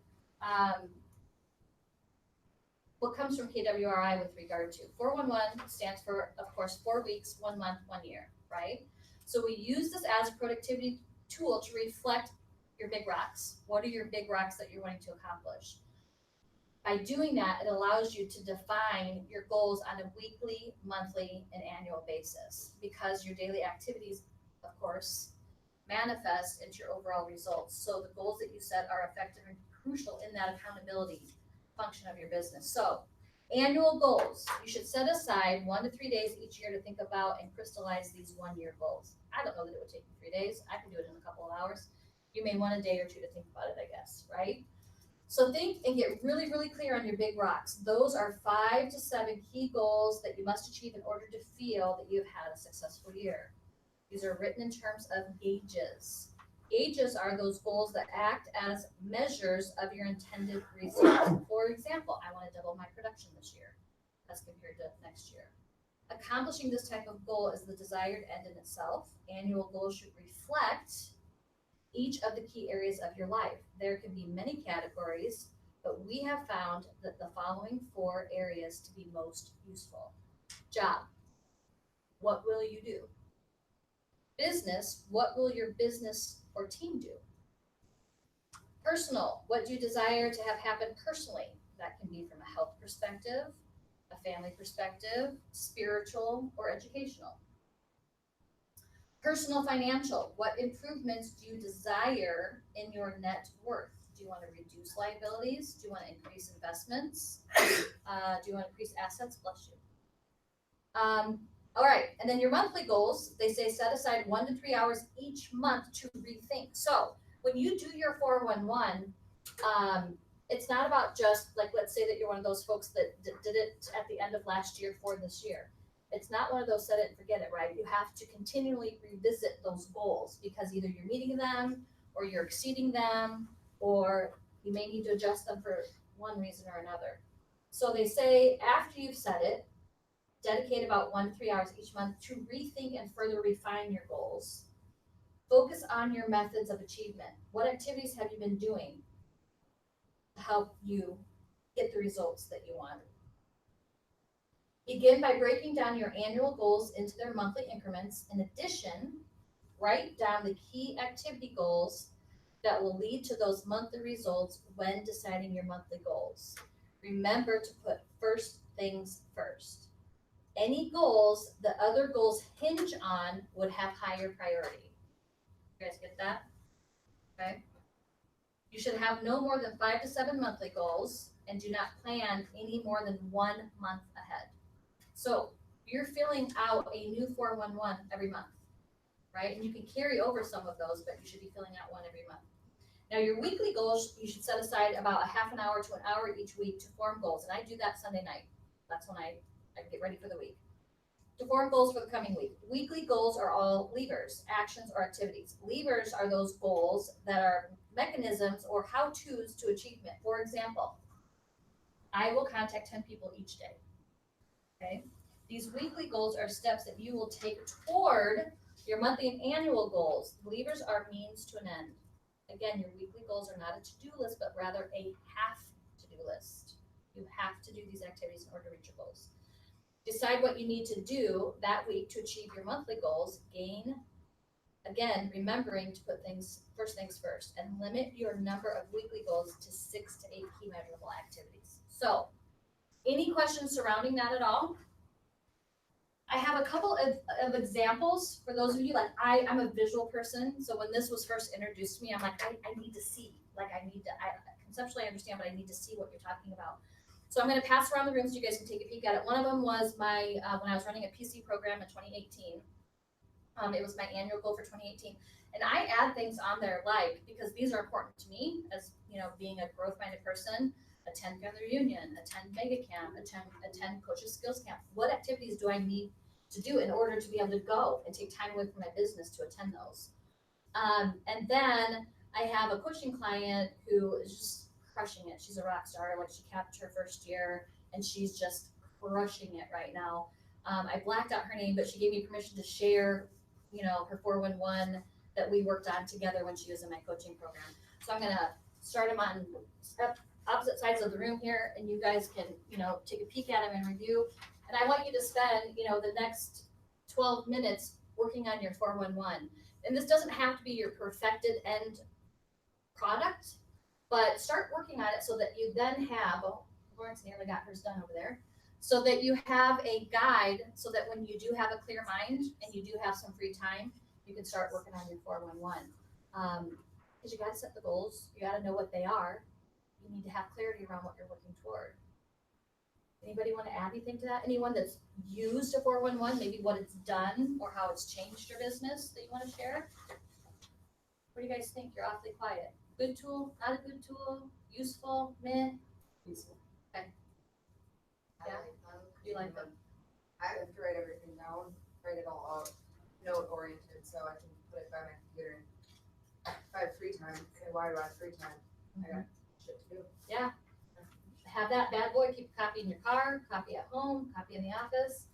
A: what comes from KWRI with regard to 411 stands for, of course, 4 weeks, 1 month, 1 year, right? So we use this as a productivity tool to reflect your big rocks. What are your big rocks that you're wanting to accomplish? By doing that, it allows you to define your goals on a weekly, monthly, and annual basis because your daily activities, of course, manifest into your overall results. So the goals that you set are effective and crucial in that accountability function of your business. So annual goals, you should set aside 1 to 3 days each year to think about and crystallize these 1-year goals. I don't know that it would take you 3 days. I can do it in a couple of hours. You may want a day or two to think about it, I guess, right? So think and get really, really clear on your big rocks. Those are 5 to 7 key goals that you must achieve in order to feel that you've had a successful year. These are written in terms of gauges. Gauges are those goals that act as measures of your intended results. For example, I want to double my production this year as compared to next year. Accomplishing this type of goal is the desired end in itself. Annual goals should reflect each of the key areas of your life. There can be many categories, but we have found that the following 4 areas to be most useful. Job, what will you do? Business, what will your business or team do? Personal, what do you desire to have happen personally? That can be from a health perspective, a family perspective, spiritual, or educational. Personal financial, what improvements do you desire in your net worth? Do you want to reduce liabilities? Do you want to increase investments? Do you want to increase assets? Bless you. All right, and then your monthly goals, they say set aside 1 to 3 hours each month to rethink. So when you do your 411, it's not about just like, let's say that you're one of those folks that did it at the end of last year for this year. It's not one of those set it and forget it, right? You have to continually revisit those goals because either you're meeting them or you're exceeding them, or you may need to adjust them for one reason or another. So they say after you've set it, dedicate about 1 to 3 hours each month to rethink and further refine your goals. Focus on your methods of achievement. What activities have you been doing to help you get the results that you want? Begin by breaking down your annual goals into their monthly increments. In addition, write down the key activity goals that will lead to those monthly results when deciding your monthly goals. Remember to put first things first. Any goals the other goals hinge on would have higher priority. You guys get that? Okay. You should have no more than 5 to 7 monthly goals and do not plan any more than 1 month ahead. So you're filling out a new 411 every month, right? And you can carry over some of those, but you should be filling out one every month. Now your weekly goals, you should set aside about a half an hour to an hour each week to form goals. And I do that Sunday night. That's when I get ready for the week. To form goals for the coming week. Weekly goals are all levers, actions, or activities. Levers are those goals that are mechanisms or how-tos to achievement. For example, I will contact 10 people each day. Okay? These weekly goals are steps that you will take toward your monthly and annual goals. Levers are means to an end. Again, your weekly goals are not a to-do list, but rather a have-to-do list. You have to do these activities in order to reach your goals. Decide what you need to do that week to achieve your monthly goals. Again, remembering to put first things first, and limit your number of weekly goals to 6 to 8 key measurable activities. So, any questions surrounding that at all? I have a couple of examples for those of you, like I'm a visual person, so when this was first introduced to me, I'm like, I need to see, I conceptually understand, but I need to see what you're talking about. So I'm gonna pass around the room so you guys can take a peek at it. One of them was my, when I was running a PC program in 2018. It was my annual goal for 2018. And I add things on there because these are important to me as, being a growth-minded person, attend family reunion, attend mega camp, attend coaches skills camp. What activities do I need to do in order to be able to go and take time away from my business to attend those? And then I have a coaching client who is just crushing it. She's a rock star. She capped her first year and she's just crushing it right now. I blacked out her name, but she gave me permission to share, you know, her 411 that we worked on together when she was in my coaching program. So I'm gonna start them on opposite sides of the room here, and you guys can, you know, take a peek at them and review. And I want you to spend, you know, the next 12 minutes working on your 411. And this doesn't have to be your perfected end product, but start working on it so that you then have, oh, Lawrence nearly got hers done over there, so that you have a guide, so that when you do have a clear mind and you do have some free time, you can start working on your 411. Because you gotta set the goals, you gotta know what they are, you need to have clarity around what you're working toward. Anybody want to add anything to that? Anyone that's used a 411, maybe what it's done or how it's changed your business that you want to share? What do you guys think? You're awfully quiet. Good tool, not a good tool, useful, meh?
C: Useful.
A: Yeah. You like them?
B: I have to write everything down, write it all out, note oriented, so I can put it by my computer. If I have free time, okay, why do I have free time? I got shit to do.
A: Have that bad boy, keep a copy in your car, copy at home, copy in the office.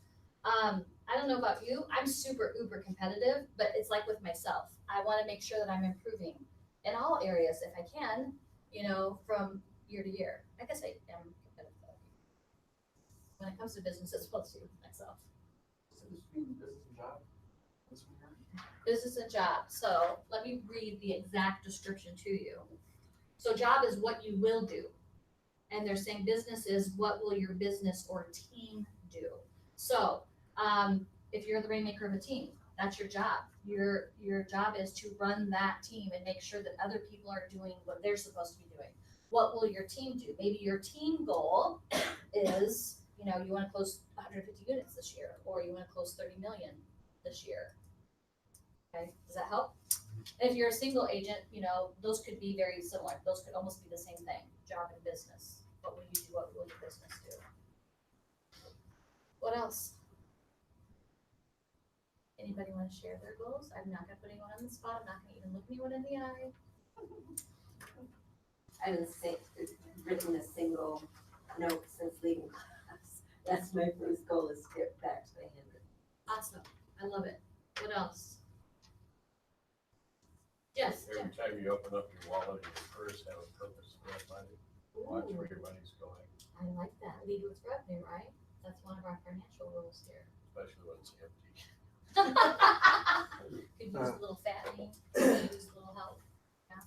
A: I don't know about you, I'm super uber competitive, but it's like with myself. I want to make sure that I'm improving in all areas if I can, you know, from year to year. I guess I am competitive though. When it comes to business as well too, myself.
D: So this being business and job? This one here?
A: Business and job. So let me read the exact description to you. So job is what you will do. And they're saying business is what will your business or team do. So if you're the rainmaker of a team, that's your job. Your job is to run that team and make sure that other people are doing what they're supposed to be doing. What will your team do? Maybe your team goal is, you know, you want to close 150 units this year, or you want to close 30 million this year. Okay, does that help? And if you're a single agent, you know, those could be very similar. Those could almost be the same thing, job and business. What will you do? What will your business do? What else? Anybody want to share their goals? I'm not gonna put anyone on the spot. I'm not gonna even look anyone in the eye.
J: I haven't written a single note since leaving class. That's my first goal, is to get back to the handwritten.
A: Awesome. I love it. What else? Yes, Jim.
H: Every time you open up your wallet, your purse have a purpose for that money. Watch
A: Ooh,
H: where your money's going,
A: I like that. Lead with revenue, right? That's one of our financial rules here.
H: especially when it's empty.
A: Could use a little fattening, could use a little help. Yeah.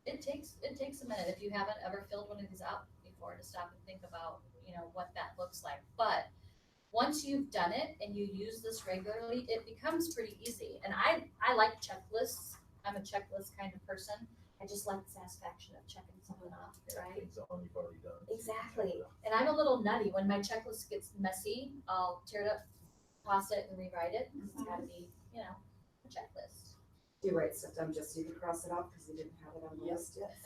A: It takes a minute, if you haven't ever filled one of these out before, to stop and think about, you know, what that looks like. But once you've done it and you use this regularly, it becomes pretty easy. And I like checklists. I'm a checklist kind of person. I just like the satisfaction of checking something off, right?
H: Things on you've already done.
A: Exactly. And I'm a little nutty. When my checklist gets messy, I'll tear it up, toss it, and rewrite it. It's gotta be, you know, a checklist.
C: Do you write stuff down just so you can cross it off because you didn't have it on the
B: Yep.
C: list yet?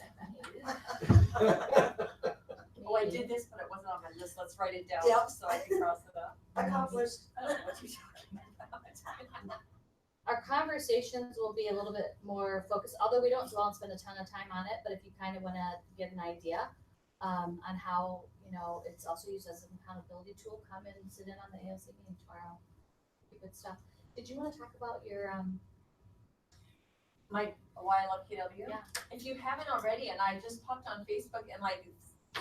G: Oh, I did this, but it wasn't on my list, let's write it down,
C: Yep.
G: so I can cross it up.
C: Accomplished.
G: I don't know what you're talking about.
A: Our conversations will be a little bit more focused, although we don't dwell and spend a ton of time on it, but if you kind of wanna get an idea on how, you know, it's also used as an accountability tool, come and sit in on the AOC meeting tomorrow. Good stuff. Did you wanna talk about your,
G: My why I love KW.
A: Yeah.
G: If you haven't already, and I just popped on Facebook, and like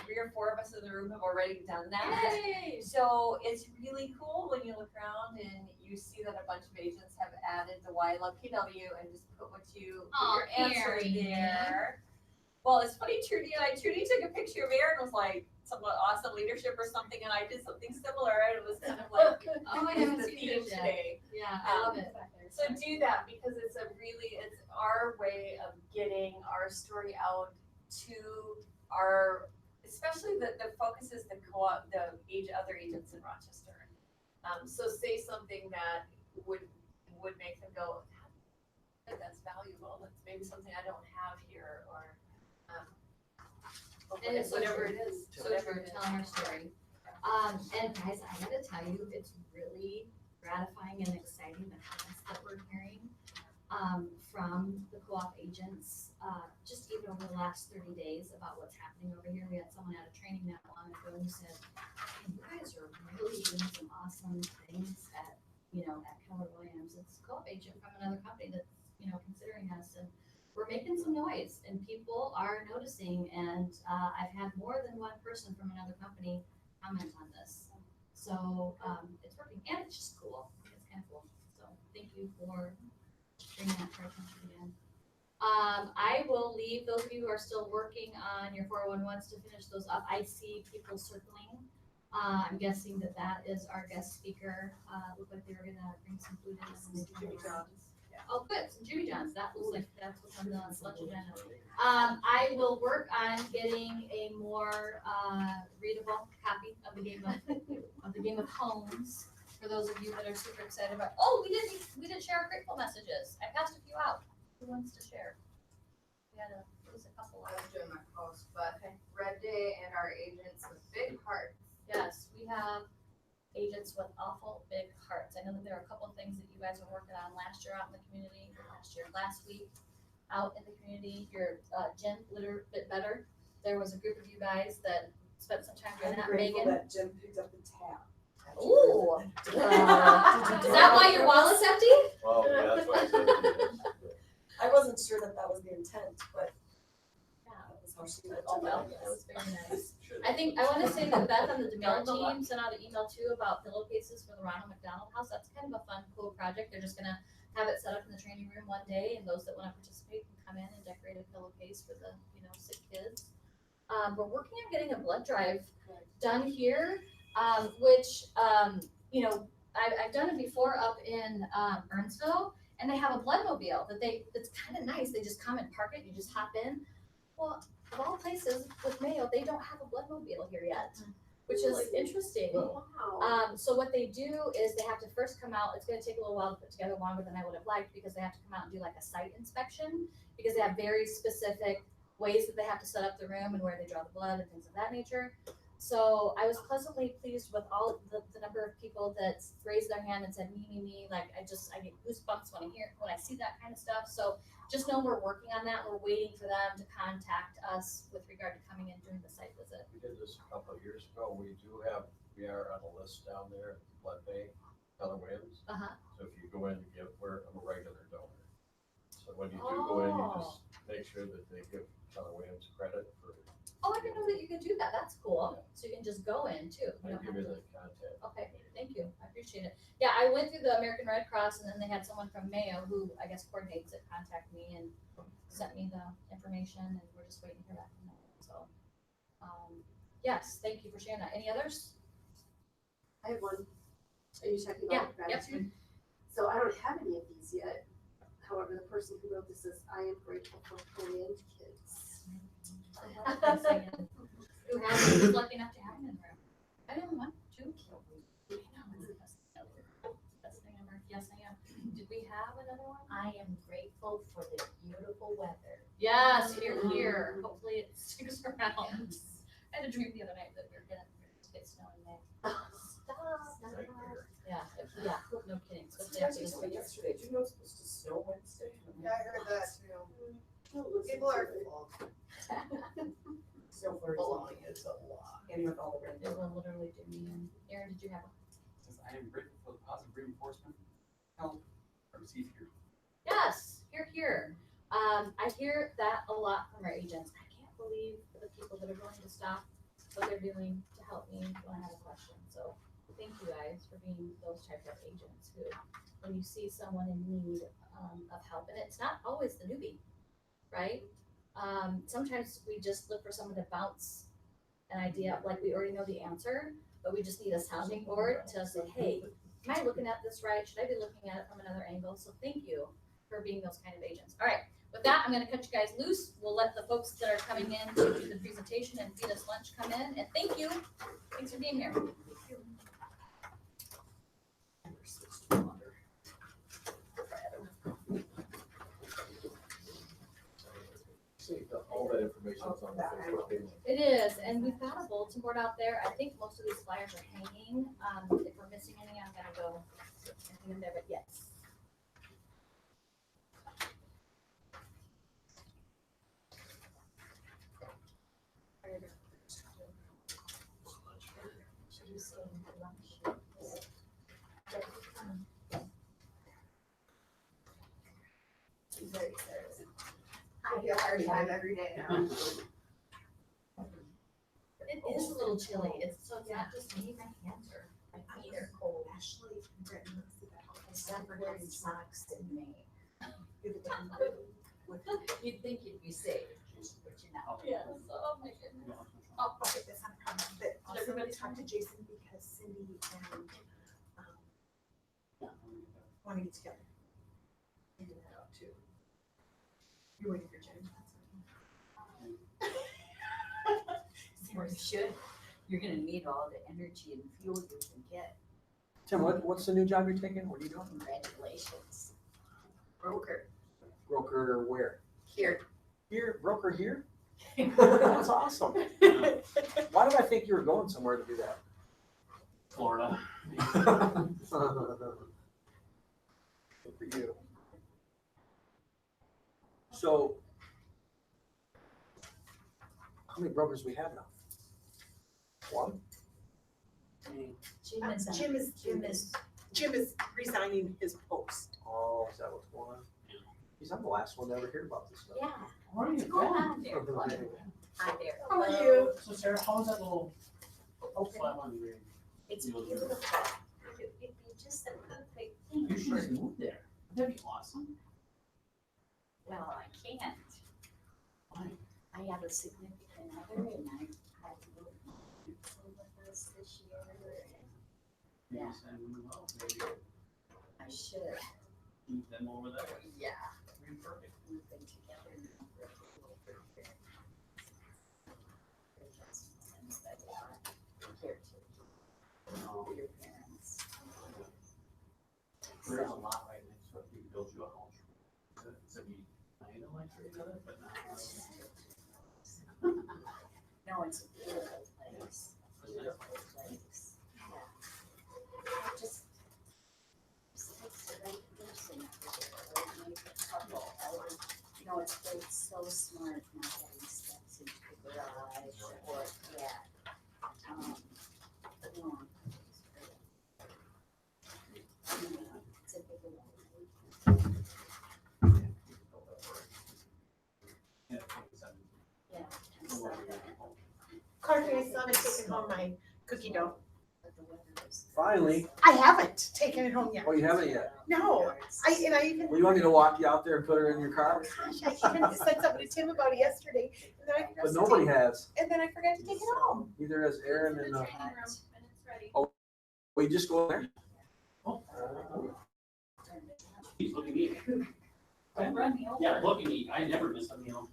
G: 3 or 4 of us in the room have already done that.
A: Yay!
G: So it's really cool when you look around and you see that a bunch of agents have added the why I love KW and just put what you put
A: Aw,
G: your answer
A: Carrie.
G: there. Well, it's funny, Trudy took a picture of Aaron, was like somewhat awesome leadership or something, and I did something similar, and it was kind of like
A: Oh, I haven't
G: the
A: seen
G: theme
A: yours yet.
G: today.
A: Yeah, I love it.
E: So do that, because it's our way of getting our story out to our, especially the focus is the co-op, the other agents in Rochester. So say something that would make them go, that's valuable, that's maybe something I don't have here, or,
A: And it's
E: whatever it is.
A: So true, telling our story. And guys, I gotta tell you, it's really gratifying and exciting, the comments that we're hearing from the co-op agents, just even over over the last 30 days about what's happening over here. We had someone at a training not long ago who said, "You guys are really doing some awesome things at, at Keller Williams. It's a co-op agent from another company that's, considering us, and we're making some noise, and people are noticing. And I've had more than one person from another company comment on this. So it's working, and it's just cool. It's kind of cool. So thank you for bringing that to our attention again. I will leave those of you who are still working on your 401s to finish those up. I see people circling. I'm guessing that is our guest speaker. Looked like they were gonna bring some food in.
B: Jimmy John's.
A: Oh, good, some Jimmy John's. That looks like that's what's on the lunch agenda. I will work on getting a more readable copy of the Game of Homes for those of you that are super excited about. Oh, we didn't share our grateful messages. I passed a few out. Who wants to share? We had a couple.
B: I was doing my post, but
A: Okay.
B: Red Day and our agents with big hearts.
A: Yes, we have agents with awful big hearts. I know that there are a couple of things that you guys were working on last year out in the community, last week out in the community. Your gym, Litter Bit Better. There was a group of you guys that spent some time doing
C: I'm
A: that.
C: grateful
A: Megan.
C: that Jim picked up the tab.
A: Ooh. Is that why your wallet's empty?
H: Well, yeah, that's why I said it.
C: I wasn't sure that was the intent, but that was how she meant
A: Oh,
C: to
A: well,
C: do it, I
A: that was
C: guess.
A: very nice.
H: Should-
A: I want to say that Beth on the DeMille team sent out an email too about pillowcases for the Ronald McDonald House. That's kind of a fun, cool project. They're just gonna have it set up in the training room one day, and those that want to participate can come in and decorate a pillowcase for the, sick kids. We're working on getting a blood drive done here, which, I've done it before up in Burnsville, and they have a blood mobile that's kind of nice. They just come and park it. You just hop in. Well, of all places with Mayo, they don't have a blood mobile here yet, which is interesting.
J: Wow.
A: So what they do is they have to first come out. It's going to take a little while to put together, longer than I would have liked, because they have to come out and do like a site inspection, because they have very specific ways that they have to set up the room and where they draw the blood and things of that nature. So I was pleasantly pleased with all the number of people that raised their hand and said, me, like I get goosebumps when I see that kind of stuff. So just know we're working on that. We're waiting for them to contact us with regard to coming in doing the site visit.
H: We did this a couple of years ago. We are on a list down there at the blood bank, Keller Williams.
A: Uh-huh.
H: So if you go in to give, I'm a regular donor. So when you do go in, you just make sure that they give Keller Williams credit for.
A: Oh, I didn't know that you could do that. That's cool. So you can just go in too. You
H: I
A: don't
H: give
A: have
H: you
A: to.
H: the contact.
A: Okay, thank you. I appreciate it. Yeah, I went through the American Red Cross, and then they had someone from Mayo who I guess coordinates it, contact me and sent me the information, and we're just waiting to hear back from them. So, yes, thank you for sharing that. Any others?
K: I have one. Are you talking
A: Yeah,
K: about
A: yep.
K: gratitude? So I don't have any of these yet. However, the person who wrote this says, I am grateful for Korean kids.
A: Who has lucky enough to have them in the room? I don't know, two. I know, it's the best thing ever. Best thing ever. Yes, I am. Did we have another one?
I: I am grateful for the beautiful weather.
A: Yes, here. Hopefully it sticks around. I had a dream the other night that we were gonna get snow in May.
H: Nightmare.
A: Yeah, no kidding.
C: So
A: Especially
C: I
A: after
C: actually
A: this
C: told me
A: week.
C: yesterday, did you know it's supposed to snow Wednesday?
B: Yeah, I heard that too. People are full.
C: Snow flurries.
B: Baloney is a lot.
C: And with all the rain.
A: It will literally do me in. Aaron, did you have one?
F: Says, I am grateful for the positive reinforcement help I receive here.
A: Yes, here. I hear that a lot from our agents. I can't believe the people that are willing to stop what they're doing to help me when I have a question. So thank you guys for being those type of agents who, when you see someone in need of help, and it's not always the newbie, right? Sometimes we just look for someone to bounce an idea, like we already know the answer, but we just need a sounding board to say, hey, am I looking at this right? Should I be looking at it from another angle? So thank you for being those kind of agents. All right, with that, I'm gonna cut you guys loose. We'll let the folks that are coming in to do the presentation and feed us lunch come in, and thank you. Thanks for being here.
H: See, all that information's on the Facebook page.
A: It is, and we've got a bulletin board out there. I think most of these flyers are hanging. If we're missing any, I'm gonna go and hang them there, but yes.
K: me a hard time every day now.
A: It is a little chilly, it's, so it's not just me, my hands are,
I: They're cold.
K: Ashley and Brittany, let's see that.
I: I suffered wearing socks in May. You'd think you'd be safe, but you're not.
A: yes, oh my goodness.
K: Oh, okay, that's not a problem, but also I'm gonna talk to Jason because Cindy and, wanna get together. Figure that out too. You're waiting for Jen.
I: Or you should. You're gonna need all the energy and fuel you can get.
L: Tim, what's the new job you're taking? What are you doing?
I: Congratulations.
K: Broker.
L: Broker where?
K: Here.
L: Here, broker here? That's awesome. Why did I think you were going somewhere to do that?
F: Florida.
L: Good for you. So, how many brokers we have now? One?
I: Jim is
K: resigning his post.
L: Oh, is that what's going on? Geez, I'm the last one to ever hear about this stuff.
I: yeah.
F: Where are you
I: What's going
F: going?
I: on there? Hi there.
K: How are you?
F: So Sarah, how was that little flat one you
I: It's
F: You'll do
I: beautiful.
F: it.
I: It'd be just a perfect thing.
F: You should move there. That'd be awesome.
I: Well, I can't.
F: Why?
I: I have a significant other and I had to move with us this year.
F: Maybe
I: Yeah.
F: send them well, maybe
I: I should.
F: move them over there.
I: Yeah.
F: Be perfect.
I: We've been together now for a little bit here. Here
F: No,
I: to your parents.
F: There's a
I: So,
F: lot right next to it. You can build you a house. It's a neat, kind of like it, but not.
I: no, it's a beautiful place. Beautiful place. Yeah. It just takes the right person to make a couple. You know, it's so smart not having steps into the garage or, yeah. No. It's a big one.
F: Yeah, it's a-
I: Yeah. and
F: the
I: so-
F: way you're home.
K: Carter, I still haven't taken home my cookie dough.
I: but the weather is-
L: Finally.
K: I haven't taken it home yet.
L: Oh, you haven't yet?
K: No, I even,
L: Well, you want me to walk you out there and put her in your car?
K: gosh, I even said something to Tim about it yesterday, and then I forgot
L: But
K: to
L: nobody
K: take-
L: has.
K: and then I forgot to take it home.
L: Neither has Aaron and,
E: Training room, and it's ready.
L: we just go there?
F: He's looking at me.
I: Don't run me over.
F: Yeah, look at me. I never miss a meal.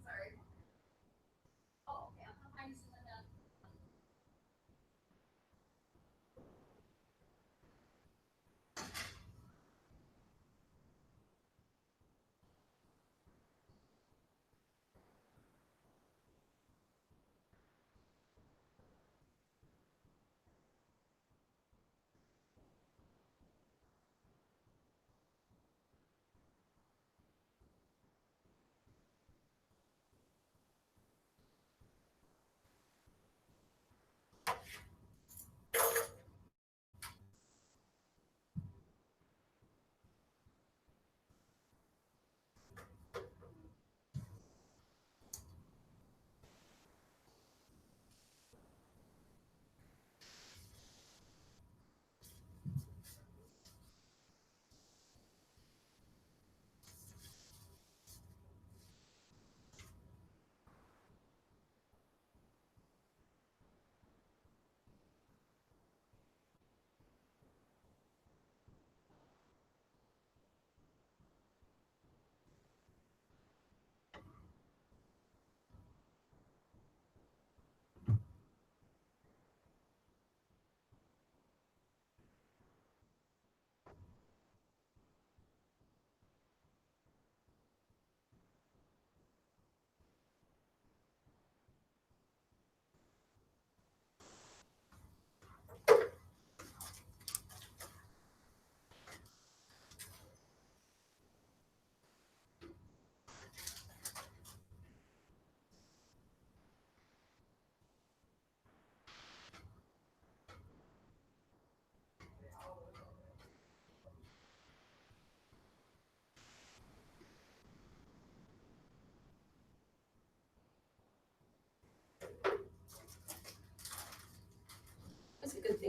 A: Sorry. Oh, okay, I'm used to that.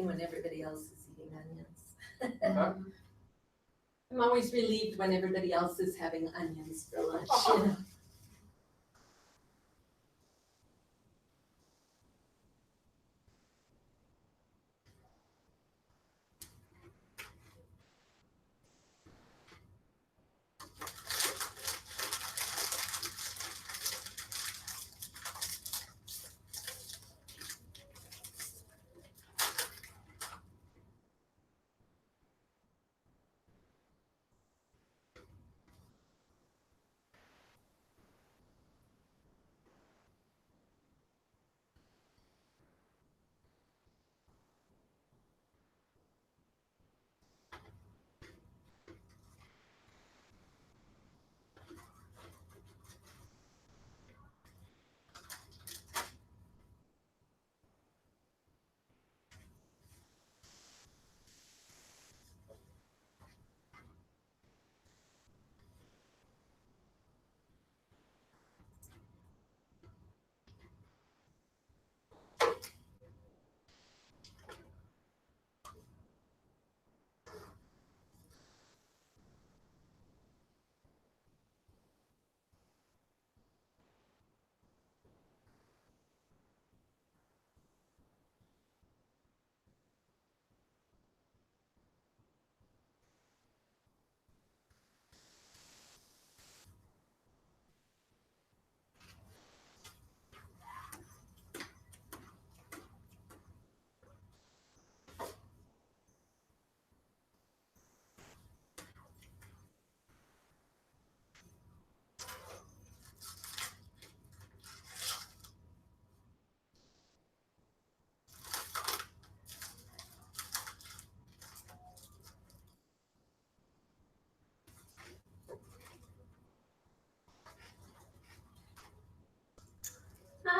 J: refreshing when everybody else is eating onions.
F: Huh?
J: I'm always relieved when everybody else is having onions for lunch, you know.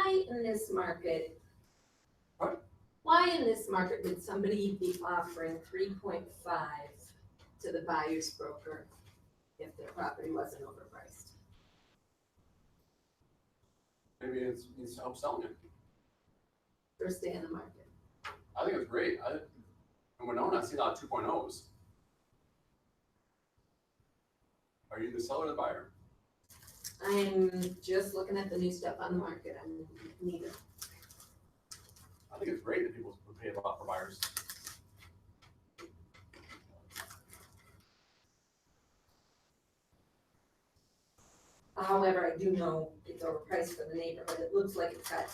J: Why in this market?
F: What?
J: Why in this market would somebody be offering 3.5 to the buyer's broker if their property wasn't overpriced?
F: Maybe it's, needs help selling it.
J: First day in the market.
F: I think it's great. In Winona, I see a lot of 2.0s. Are you the seller or the buyer?
J: I'm just looking at the new stuff on the market. I'm neither.
F: I think it's great that people would pay a lot for buyers.
J: However, I do know it's overpriced for the neighborhood. It looks like it's got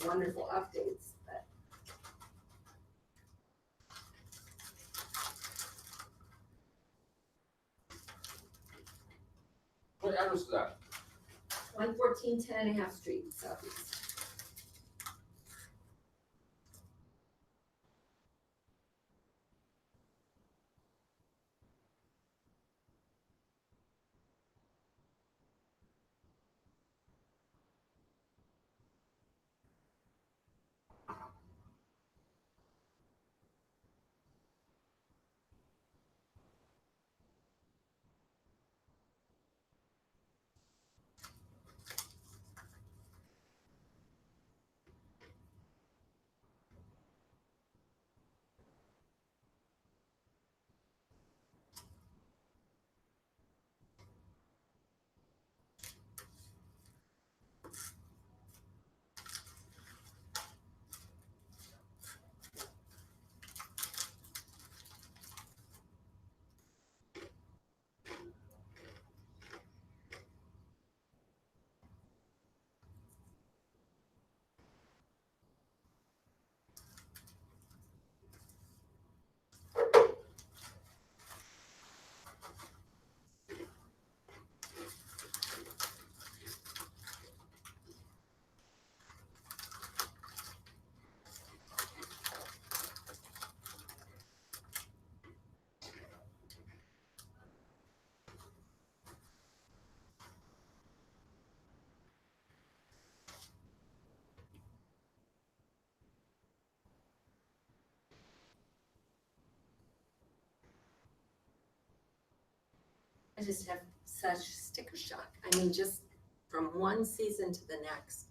J: wonderful updates, but
F: What address is that?
J: 114 10.5 Street, Southeast. I just have such sticker shock. I mean, just from one season to the next,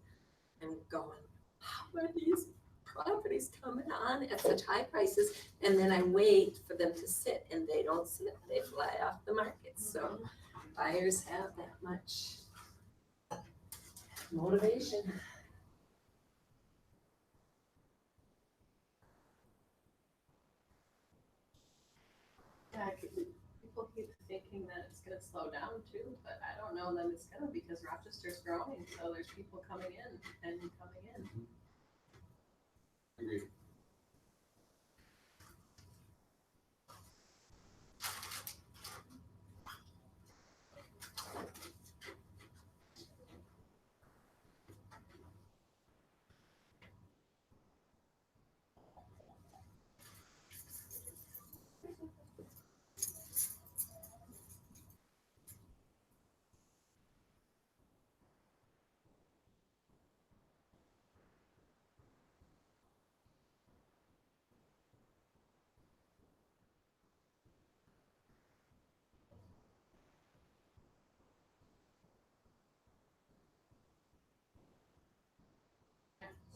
J: I'm going, how are these properties coming on at such high prices, and then I wait for them to sit, and they don't sit, they fly off the market, so buyers have that much motivation.
G: Yeah, people keep thinking that it's gonna slow down too, but I don't know that it's gonna, because Rochester's growing, so there's people coming in and coming in.
F: Agreed.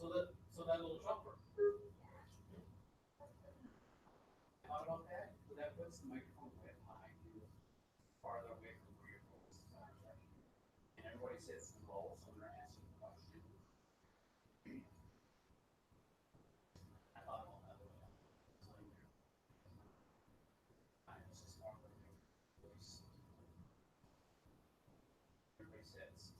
F: So that little jumper. How about that? Well, that puts the microphone way behind you, farther away from where your focus is on. And everybody sits low, so they're asking a question. I thought all that way. It's just more like a voice. Everybody sits.